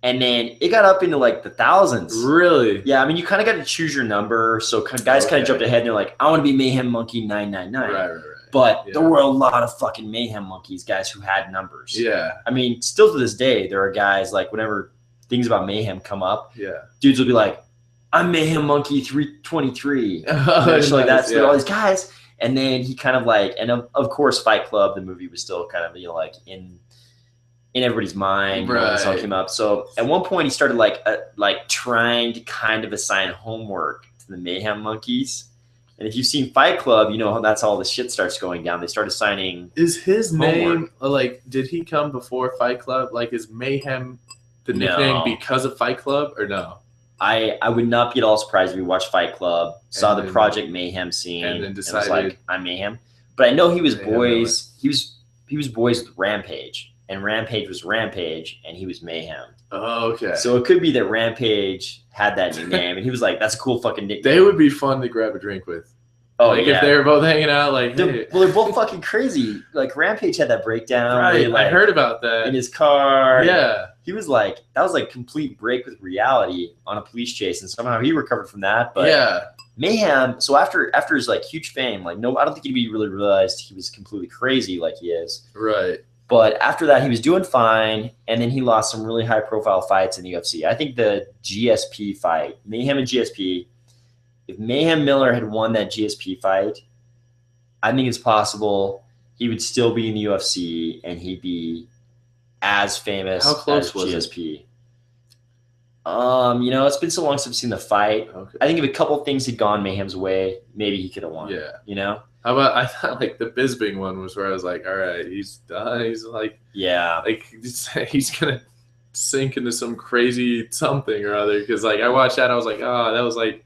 And then it got up into like the thousands. Really? Yeah, I mean, you kind of got to choose your number. So guys kind of Okay. jumped ahead and they're like, I want to be Mayhem Monkey 999. Right, right, right. But Yeah. there were a lot of fucking Mayhem Monkeys, guys who had numbers. Yeah. I mean, still to this day, there are guys like whenever things about Mayhem come up, Yeah. dudes will be like, I'm Mayhem Monkey 323. Oh, And shit like that. So yeah. there are all these guys. And then he kind of like, and of course, Fight Club, the movie was still kind of, you know, like in everybody's mind when this all Right. came up. So at one point he started like trying to kind of assign homework to the Mayhem Monkeys. And if you've seen Fight Club, you know that's how all the shit starts going down. They start assigning. Is his name Homework. like? Did he come before Fight Club? Like, is Mayhem the No. nickname because of Fight Club, or no? I would not be at all surprised if we watched Fight Club, saw And the then- Project Mayhem scene, and then was decided- like, I'm Mayhem. But I know he was Mayhem boys. He was boys with Rampage, and Rampage was Rampage, and he was Mayhem. Oh, okay. So it could be that Rampage had that nickname, and he was like, "That's a cool fucking nickname." they would be fun to grab a drink with. oh Like yeah. if they were both hanging out, like, hey. They're both fucking crazy. Like Rampage had that breakdown, where he, Right, like, I heard about that. in his car. Yeah. He was like, that was like complete break with reality on a police chase, and somehow he recovered from that. But Yeah. Mayhem. So after his like huge fame, like no, I don't think he really realized he was completely crazy like he is. Right. But after that, he was doing fine, and then he lost some really high profile fights in the UFC. I think the GSP fight, Mayhem and GSP. If Mayhem Miller had won that GSP fight, I think it's possible he would still be in the UFC and he'd be as famous How close as was it? GSP. You know, it's been so long since I've seen the fight. Okay. I think if a couple things had gone Mayhem's way, maybe he could have won. Yeah. You know? How about I thought like the Bisbing one was where I was like, all right, he's done. He's like he's gonna sink into some crazy something or other. Because like I watched that, I was like, oh, that was like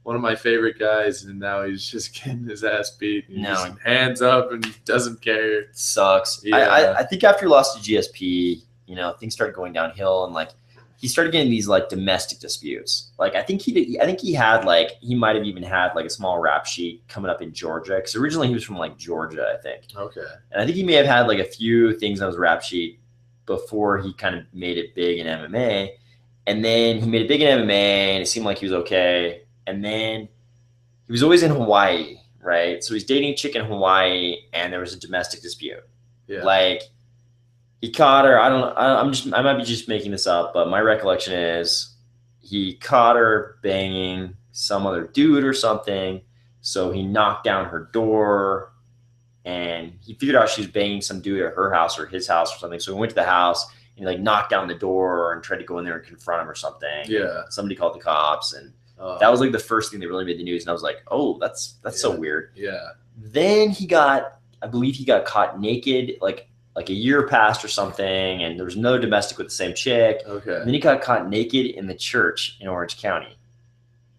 one of my favorite guys, and now he's just getting his ass beat. He's No. just hands up and doesn't care. Sucks. Yeah. I think after he lost to GSP, you know, things started going downhill, and like he started getting these like domestic disputes. Like I think he had like he might have even had like a small rap sheet coming up in Georgia, because originally he was from like Georgia, I think. Okay. And I think he may have had like a few things on his rap sheet before he kind of made it big in MMA. And then he made it big in MMA, and it seemed like he was okay. And then he was always in Hawaii, right? So he's dating a chick in Hawaii, and there was a domestic dispute. Yeah. Like he caught her. I might be just making this up, but my recollection is he caught her banging some other dude or something. So he knocked down her door, and he figured out she was banging some dude at her house or his house or something. So he went to the house and like knocked down the door and tried to go in there and confront him or something. Yeah. Somebody called the cops, and that was like the first thing that really made the news. And I was like, oh, that's so weird. Yeah. Then I believe he got caught naked like a year passed or something, and there was another domestic with the same chick. Okay. And then he got caught naked in the church in Orange County.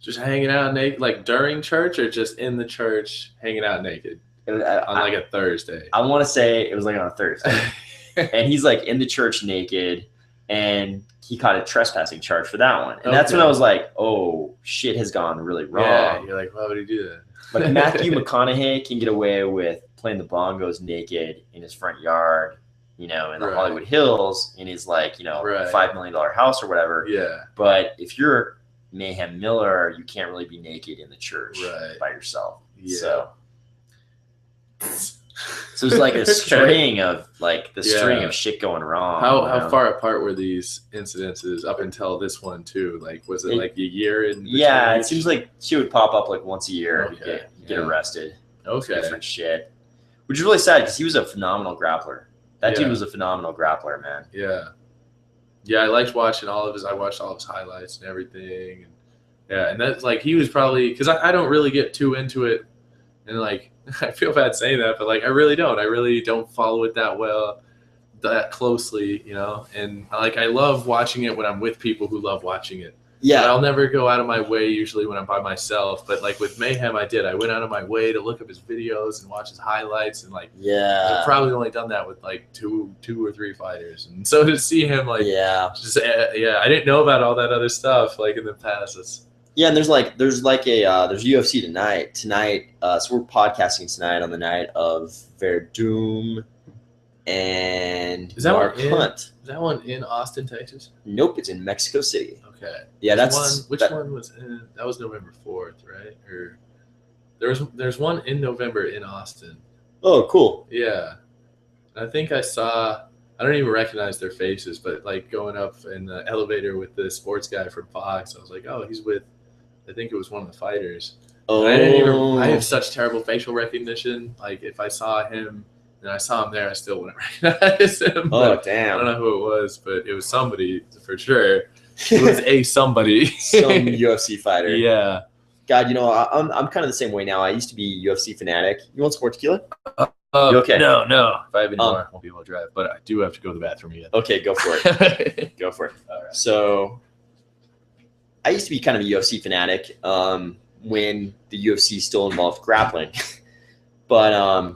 Just hanging out naked, like during church, or just in the church hanging out naked on like a Thursday? I want to say it was like on a Thursday. And he's like in the church naked, and he caught a trespassing charge for that one. And that's when I was like, oh, shit has gone really wrong. Yeah, you're like, why would he do that? Like Matthew McConaughey can get away with playing the bongos naked in his front yard, you know, in the Hollywood Hills in his like, you know, $5 million house or whatever. Yeah. But if you're Mayhem Miller, you can't really be naked in the church by yourself. Yeah. So it's like a string of string of shit going wrong. How far apart were these incidences up until this one too? Like, was it like a year in? Yeah, it seems like she would pop up like once a year and get arrested. Okay. Different shit. Which is really sad because he was a phenomenal grappler. That dude was a phenomenal grappler, man. Yeah. Yeah, I liked watching all of his. I watched all of his highlights and everything. And that's like he was probably because I don't really get too into it, and like I feel bad saying that, but like I really don't. I really don't follow it that closely, you know. And like I love watching it when I'm with people who love watching it. Yeah, but I'll never go out of my way usually when I'm by myself. But like with Mayhem, I did. I went out of my way to look up his videos and watch his highlights, and like I've probably only done that with like two or three fighters. And so to see him like just I didn't know about all that other stuff like in the past. And there's UFC tonight. So we're podcasting tonight on the night of Verdum and Mark Hunt. Is that one in Austin, Texas? Nope, it's in Mexico City. Okay. Yeah, which one was that was November 4th, right? Or there's one in November in Austin. Oh, cool. Yeah. I think I don't even recognize their faces, but like going up in the elevator with the sports guy from Fox, I was like, oh, he's with, I think it was one of the fighters. Oh. I have such terrible facial recognition. Like if I saw him and I saw him there, I still wouldn't recognize him. Oh, damn. I don't know who it was, but it was somebody for sure. It was a somebody. Some UFC fighter. Yeah. God, you know, I'm kind of the same way now. I used to be UFC fanatic. You want some more tequila? You okay? No. If I have any more, I won't be able to drive. But I do have to go to the bathroom again. Okay, go for it. Go for it. All right. So I used to be kind of a UFC fanatic when the UFC still involved grappling. But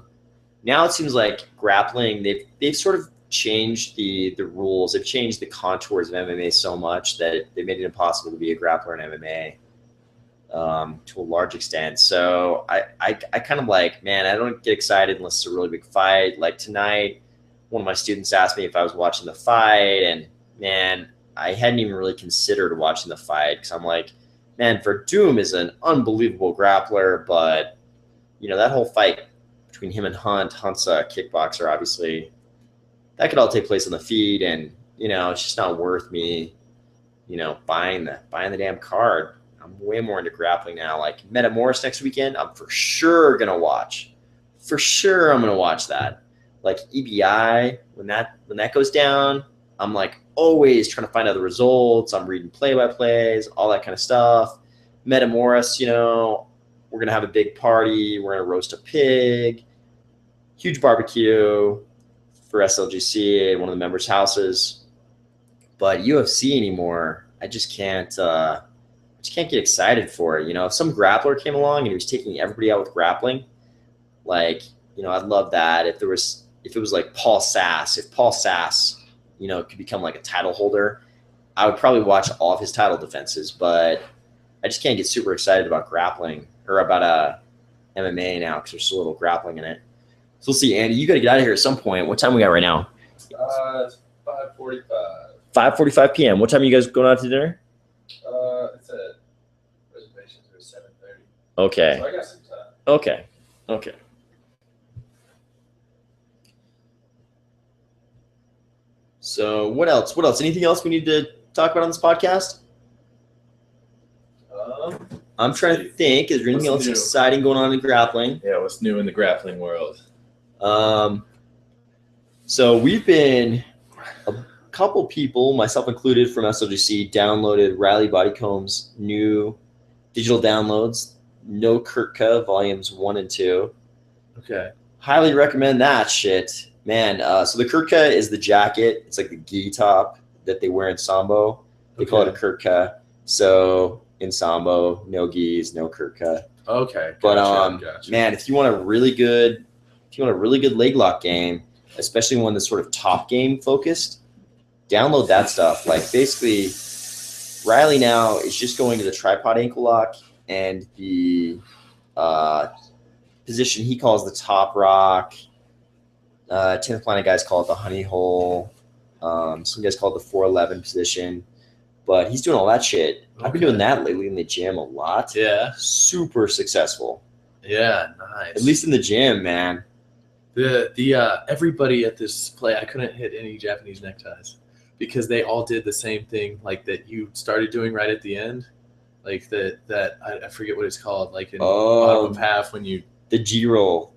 now it seems like grappling, they've sort of changed the rules. They've changed the contours of MMA so much that they made it impossible to be a grappler in MMA to a large extent. So I kind of like, man, I don't get excited unless it's a really big fight. Like tonight, one of my students asked me if I was watching the fight, and man, I hadn't even really considered watching the fight because I'm like, man, Verdum is an unbelievable grappler, but you know, that whole fight between him and Hunt's a kickboxer, obviously. That could all take place on the feed, and you know, it's just not worth me, you know, buying the damn card. I'm way more into grappling now. Like Metamoris next weekend, I'm for sure gonna watch. For sure, I'm gonna watch that. Like EBI, when that goes down, I'm like always trying to find out the results. I'm reading play-by-plays, all that kind of stuff. Metamoris, you know, we're gonna have a big party. We're gonna roast a pig, huge barbecue for SLGC at one of the members' houses. But UFC anymore, I just can't just can't get excited for it. You know, if some grappler came along and he was taking everybody out with grappling, like, you know, I'd love that. If it was like Paul Sass, if Paul Sass, you know, could become like a title holder, I would probably watch all of his title defenses. But I just can't get super excited about grappling or about MMA now because there's so little grappling in it. So we'll see, Andy. You got to get out of here at some point. What time we got right now? It's 5:45. 5:45 p.m. What time are you guys going out to dinner? It's at reservations are 7:30. Okay. So I got some time. Okay. So what else? Anything else we need to talk about on this podcast? I'm trying to think. Is there anything else exciting going on in grappling? Yeah, what's new in the grappling world? So we've been a couple people, myself included, from SLGC, downloaded Riley Bodycomb's new digital downloads, No Kurtka volumes 1 and 2. Okay. Highly recommend that shit, man. So the Kurtka is the jacket. It's like the gi top that they wear in Sambo. They call it a Kurtka. So in Sambo, no gis, no Kurtka. Okay. But man, if you want a really good leg lock game, especially one that's sort of top game focused, download that stuff. Like basically, Riley now is just going to the tripod ankle lock and the position he calls the top rock. 10th Planet guys call it the honey hole. Some guys call it the 411 position. But he's doing all that shit. Okay. I've been doing that lately in the gym a lot. Yeah. Super successful. Yeah, nice. At least in the gym, man. The everybody at this play, I couldn't hit any Japanese neckties because they all did the same thing, like that you started doing right at the end, like that I forget what it's called, like in bottom of half when you the G roll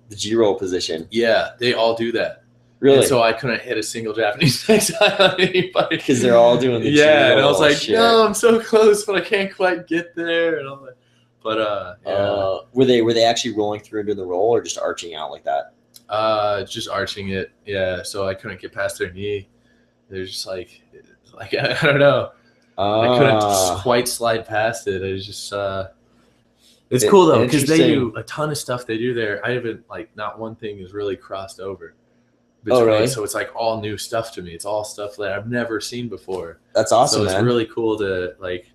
position. Yeah, they all do that. Really? And so I couldn't hit a single Japanese necktie on anybody because they're all doing the G roll. And I was like, shit. No, I'm so close, but I can't quite get there. And all that. But yeah. Were they actually rolling through and doing the roll, or just arching out like that? Just arching it, yeah. So I couldn't get past their knee. They're just like I don't know. I couldn't quite slide past it. It was just it's cool though because they do a ton of stuff they do there. I haven't not one thing is really crossed over. Really? So it's like all new stuff to me. It's all stuff that I've never seen before. That's awesome. So it's really cool to like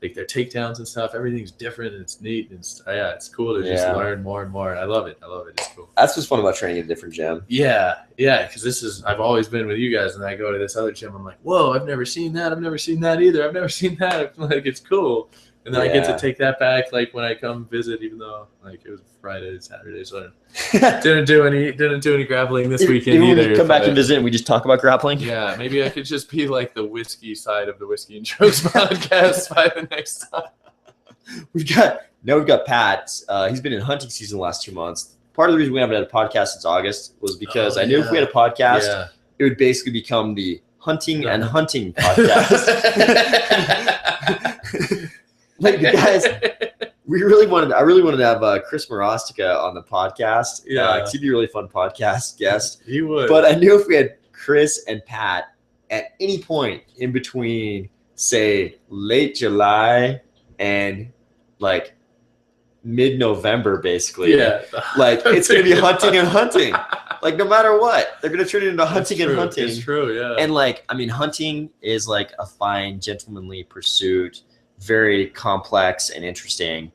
their takedowns and stuff. Everything's different and it's neat and it's cool to just learn more and more. I love it. It's cool. That's what's fun about training at a different gym. Yeah, because I've always been with you guys, and I go to this other gym. I'm like, whoa, I've never seen that. I've never seen that either. I've never seen that. Like it's cool. And then I get to take that back, like when I come visit, even though it was Friday, Saturday, so I didn't do any grappling this weekend either. When you come back and visit, and we just talk about grappling. Yeah, maybe I could just be like the whiskey side of the Whiskey and Jokes podcast by the next time. We've got Pat. He's been in hunting season the last 2 months. Part of the reason we haven't had a podcast since August was because I knew if we had a podcast, it would basically become the hunting and hunting podcast. Like the guys, I really wanted to have Chris Morostica on the podcast. Yeah, he'd be a really fun podcast guest. He would. But I knew if we had Chris and Pat at any point in between, say, late July and like mid-November, basically. Yeah. Like it's gonna be hunting and hunting. Like no matter what, they're gonna turn it into hunting and hunting. It's true, yeah. And hunting is like a fine, gentlemanly pursuit. Very complex and interesting,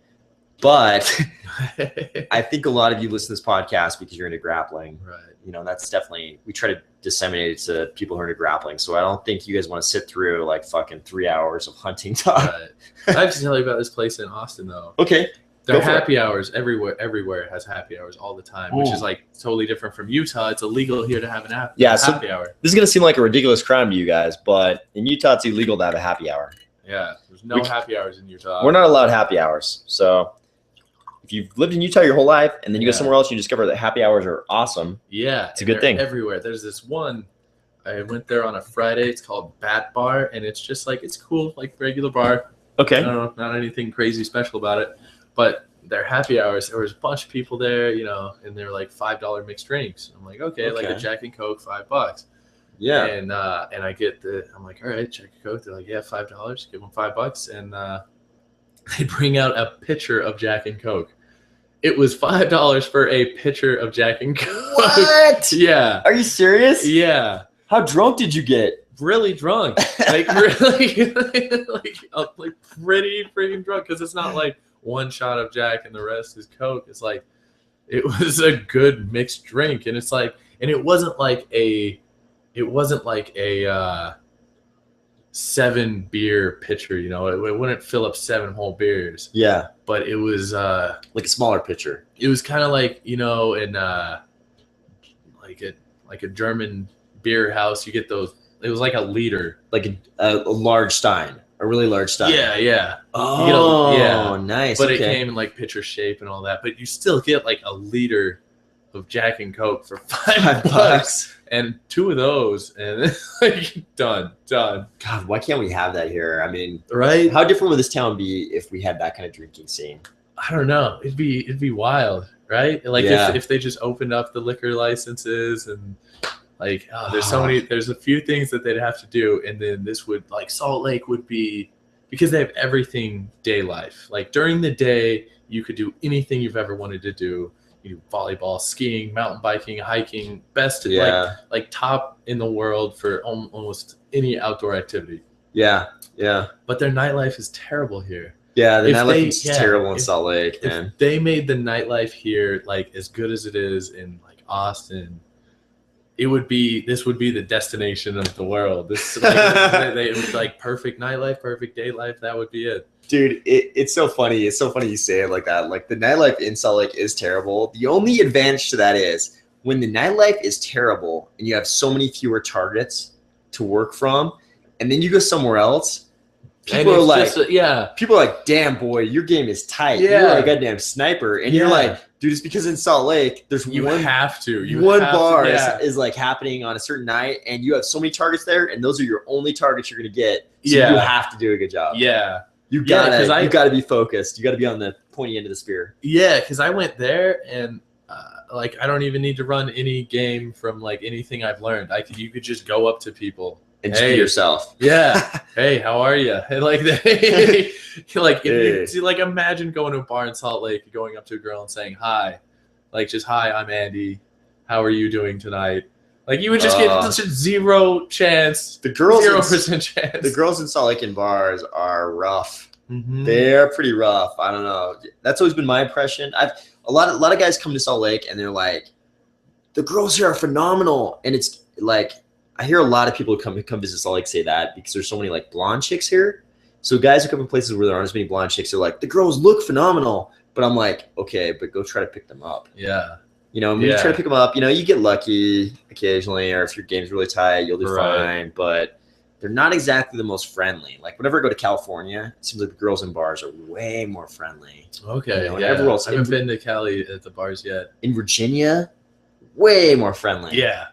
but I think a lot of you listen to this podcast because you're into grappling, right? That's definitely, we try to disseminate it to people who are into grappling. So I don't think you guys want to sit through like fucking 3 hours of hunting talk. Right. I have to tell you about this place in Austin though. Okay. There are happy hours everywhere has happy hours all the time, which is like totally different from Utah. It's illegal here to have an happy hour. This is going to seem like a ridiculous crime to you guys, but in Utah, it's illegal to have a happy hour. Yeah, there's no happy hours in Utah. We're not allowed happy hours. So if you've lived in Utah your whole life and then you go somewhere else, you discover that happy hours are awesome. Yeah. It's a good thing. Everywhere. There's this one, I went there on a Friday. It's called Bat Bar, and it's just like, it's cool, like regular bar. Okay. I don't know, not anything crazy special about it. But their happy hours, there was a bunch of people there, and they're like $5 mixed drinks. I'm like, okay, like a Jack and Coke, $5. Yeah. And I get I'm like, all right, check your Coke. They're like, yeah, $5. Give them $5. And They bring out a pitcher of Jack and Coke. It was $5 for a pitcher of Jack and Coke. What? Yeah. Are you serious? Yeah. How drunk did you get? Really drunk. Like really like pretty freaking drunk, because it's not like one shot of Jack and the rest is Coke. It's like it was a good mixed drink, and it's like, and it wasn't like a 7 beer pitcher, you know. It wouldn't fill up 7 whole beers. Yeah. But it was Like a smaller pitcher. it was kind of like, you know, in like a German beer house, you get those. It was like a liter, Like a large stein, a really large stein. Yeah. Oh, nice. But okay. it came in like pitcher shape and all that. But you still get like a liter of Jack and Coke for $5, and 2 of those, and like done. God, why can't we have that here? I mean, Right? how different would this town be if we had that kind of drinking scene? I don't know. It'd be wild, right? Like Yeah. if they just opened up the liquor licenses and like there's a few things that they'd have to do, and then this would, like, Salt Lake would be, because they have everything day life. Like during the day, you could do anything you've ever wanted to do. You do volleyball, skiing, mountain biking, hiking, best like top in the world for almost any outdoor activity. Yeah. But their nightlife is terrible here. Yeah, the If nightlife they- is yeah, terrible in if- Salt Lake, man. If they made the nightlife here like as good as it is in like Austin, this would be the destination of the world. This it was like perfect nightlife, perfect day life. That would be it. Dude, it's so funny. It's so funny you say it like that. Like, the nightlife in Salt Lake is terrible. The only advantage to that is when the nightlife is terrible and you have so many fewer targets to work from, and then you go somewhere else, people are like, people are like, damn, boy, your game is tight. Yeah. You're a goddamn sniper. And you're like, dude, it's because in Salt Lake, there's You one have to. one bar is like happening on a certain night, and you have so many targets there, and those are your only targets you're gonna get. So you have to do a good job. Yeah. You Yeah, 'cause gotta you gotta be focused. You gotta be on the pointy end of the spear. Yeah, because I went there and like I don't even need to run any game from like anything I've learned. You could just go up to people And just be yourself. Yeah. Hey, how are you? And like if you like imagine going to a bar in Salt Lake, going up to a girl and saying hi, like just hi, I'm Andy. How are you doing tonight? Like you would just get such a 0 chance. The girls 0% chance. The girls in Salt Lake in bars are rough. Mm-hmm. They're pretty rough. I don't know. That's always been my impression. A lot of guys come to Salt Lake and they're like, the girls here are phenomenal. And it's like, I hear a lot of people who come visit Salt Lake say that because there's so many like blonde chicks here. So guys who come from places where there aren't as many blonde chicks are like, the girls look phenomenal. But I'm like, okay, but go try to pick them up. Yeah. You know, when you try to pick them up, you know, you get lucky occasionally, or if your game's really tight, you'll do fine. But they're not exactly the most friendly. Like whenever I go to California, it seems like the girls in bars are way more friendly. Okay. You know, everywhere else, I haven't been to Cali at the bars yet. In Virginia, way more friendly. Yeah.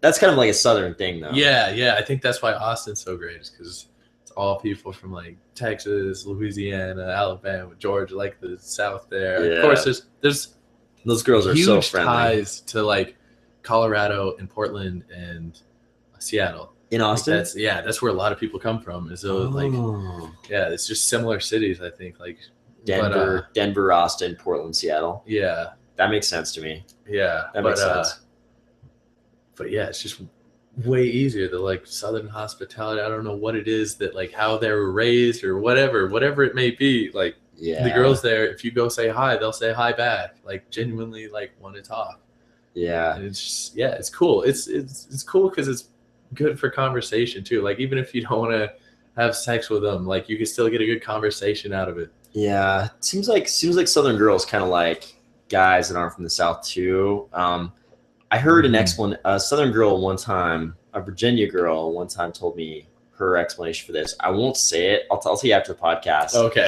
That's kind of like a southern thing, though. Yeah. I think that's why Austin's so great, is because it's all people from like Texas, Louisiana, Alabama, Georgia, like the South there. Yeah. Of course, there's Those girls are huge so friendly. ties to like Colorado and Portland and Seattle. In Austin? Like that's where a lot of people come from. And so it's just similar cities, I think. Like Denver, Austin, Portland, Seattle. Yeah. That makes sense to me. Yeah. That makes sense. But yeah, it's just way easier. The like Southern hospitality. I don't know what it is that like how they were raised or whatever it may be. Like the girls there, if you go say hi, they'll say hi back. Like genuinely like want to talk. Yeah. And it's just, it's cool. It's cool because it's good for conversation too. Like even if you don't want to have sex with them, like you can still get a good conversation out of it. Yeah. It seems like Southern girls kind of like guys that aren't from the South too. I heard a Southern girl one time, a Virginia girl one time told me her explanation for this. I won't say it. I'll tell you after the podcast. Okay.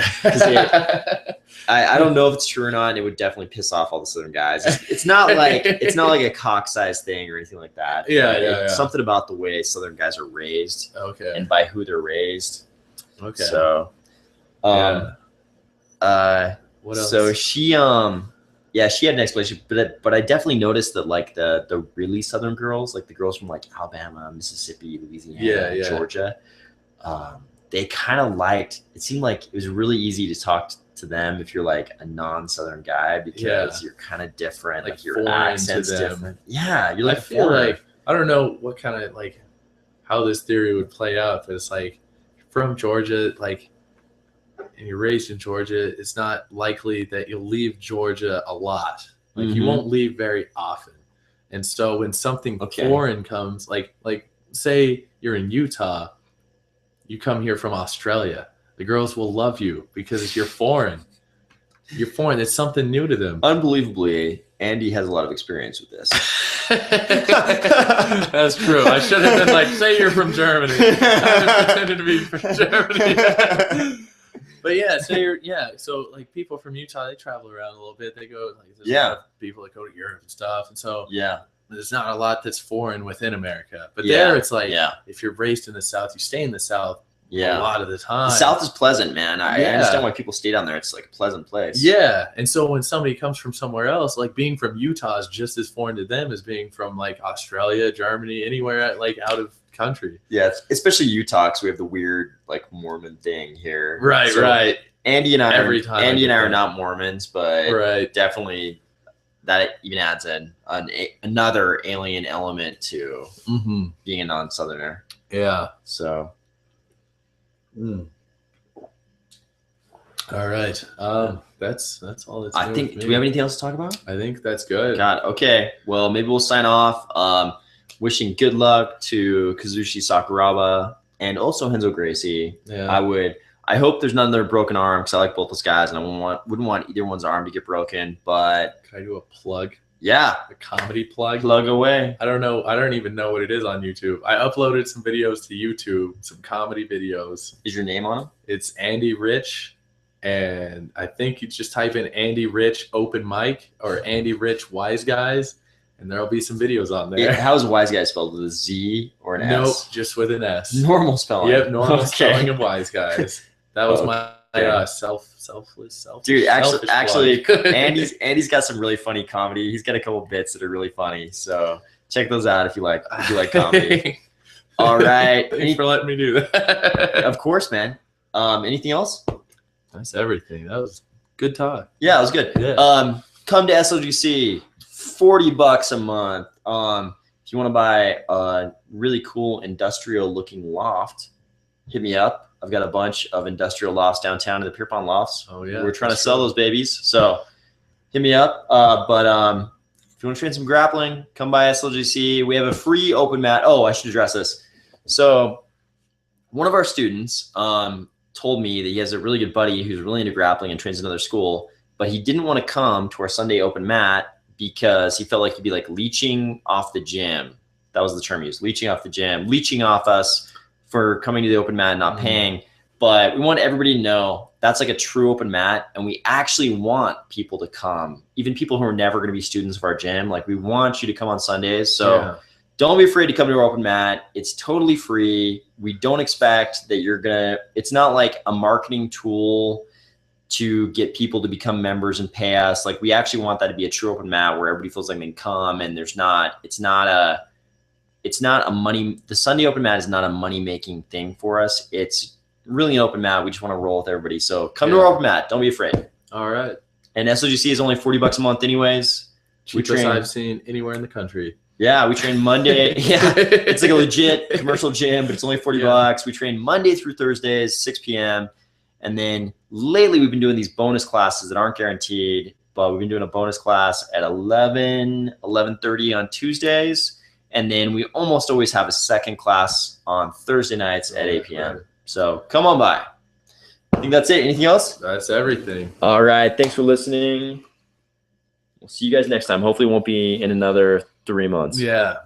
I don't know if it's true or not. And it would definitely piss off all the Southern guys. It's not like a cock size thing or anything like that. Yeah. Something about the way Southern guys are raised. Okay. And by who they're raised. Okay. So, what else? So she she had an explanation, but I definitely noticed that like the really Southern girls, like the girls from like Alabama, Mississippi, Louisiana, Georgia, they kind of liked. It seemed like it was really easy to talk to them if you're like a non-Southern guy because you're kind of different, like your accent's different. Yeah, you're like I feel like I don't know what kind of like how this theory would play out, but it's like from Georgia, like, and you're raised in Georgia, it's not likely that you'll leave Georgia a lot. Like you won't leave very often. And so when something foreign comes, like say you're in Utah, you come here from Australia, the girls will love you because you're foreign. You're foreign. It's something new to them. Unbelievably, Andy has a lot of experience with this. That's true. I should have been like, say you're from Germany. I pretended to be from Germany. But yeah, so like people from Utah, they travel around a little bit. They go, like, there's a lot of people that go to Europe and stuff. And so there's not a lot that's foreign within America. But there it's like, if you're raised in the South, you stay in the South a lot of the time. The South is pleasant, man. I understand why people stay down there. It's like a pleasant place. Yeah. And so when somebody comes from somewhere else, like being from Utah is just as foreign to them as being from like Australia, Germany, anywhere like out of country. Yeah, especially Utah, because we have the weird like Mormon thing here. Right, so right. Andy and I are not Mormons, but definitely that even adds another alien element to being a non-Southerner. Yeah. So. All right. That's all. That's I think. Do we have anything else to talk about? I think that's good. God. Okay. Well, maybe we'll sign off. Wishing good luck to Kazushi Sakuraba and also Henzo Gracie. Yeah. I hope there's none of their broken arm because I like both those guys and I wouldn't want either one's arm to get broken. But can I do a plug? Yeah. A comedy plug? Plug away. I don't know. I don't even know what it is on YouTube. I uploaded some videos to YouTube, some comedy videos. Is your name on them? It's Andy Rich. And I think you just type in Andy Rich Open Mic or Andy Rich Wise Guys, and there'll be some videos on there. How's Wise Guys spelled? With a Z or an S? Nope, just with an S. Normal spelling. Yep, normal spelling of Wise Guys. That was my selfless. Dude, actually, Andy's got some really funny comedy. He's got a couple bits that are really funny. So check those out if you like comedy. All right. Thanks for letting me do that. Of course, man. Anything else? That's everything. That was good talk. Yeah, it was good. Yeah. Come to SLGC, $40 a month. If you want to buy a really cool industrial looking loft, hit me up. I've got a bunch of industrial lofts downtown in the Pierpont Lofts. Oh yeah, we're trying to sell those babies. So hit me up. But if you want to train some grappling, come by SLGC. We have a free open mat. Oh, I should address this. So one of our students told me that he has a really good buddy who's really into grappling and trains another school, but he didn't want to come to our Sunday open mat because he felt like he'd be like leeching off the gym. That was the term he used, leeching off the gym, leeching off us for coming to the open mat and not paying. But we want everybody to know that's like a true open mat, and we actually want people to come, even people who are never going to be students of our gym. Like, we want you to come on Sundays. So don't be afraid to come to our open mat. It's totally free. We don't expect that you're going to, it's not like a marketing tool to get people to become members and pay us. Like, we actually want that to be a true open mat where everybody feels like they can come, and it's not a money, the Sunday open mat is not a money-making thing for us. It's really an open mat. We just want to roll with everybody. So come to our open mat. Don't be afraid. All right. And SOGC is only $40 a month anyways. Cheapest I've seen anywhere in the country. Yeah, we train Monday. Yeah, it's like a legit commercial gym, but it's only $40. We train Monday through Thursdays, 6 p.m. And then lately we've been doing these bonus classes that aren't guaranteed, but we've been doing a bonus class at 11:30 on Tuesdays. And then we almost always have a second class on Thursday nights at 8 p.m. So come on by. I think that's it. Anything else? That's everything. All right. Thanks for listening. We'll see you guys next time. Hopefully it won't be in another 3 months. Yeah.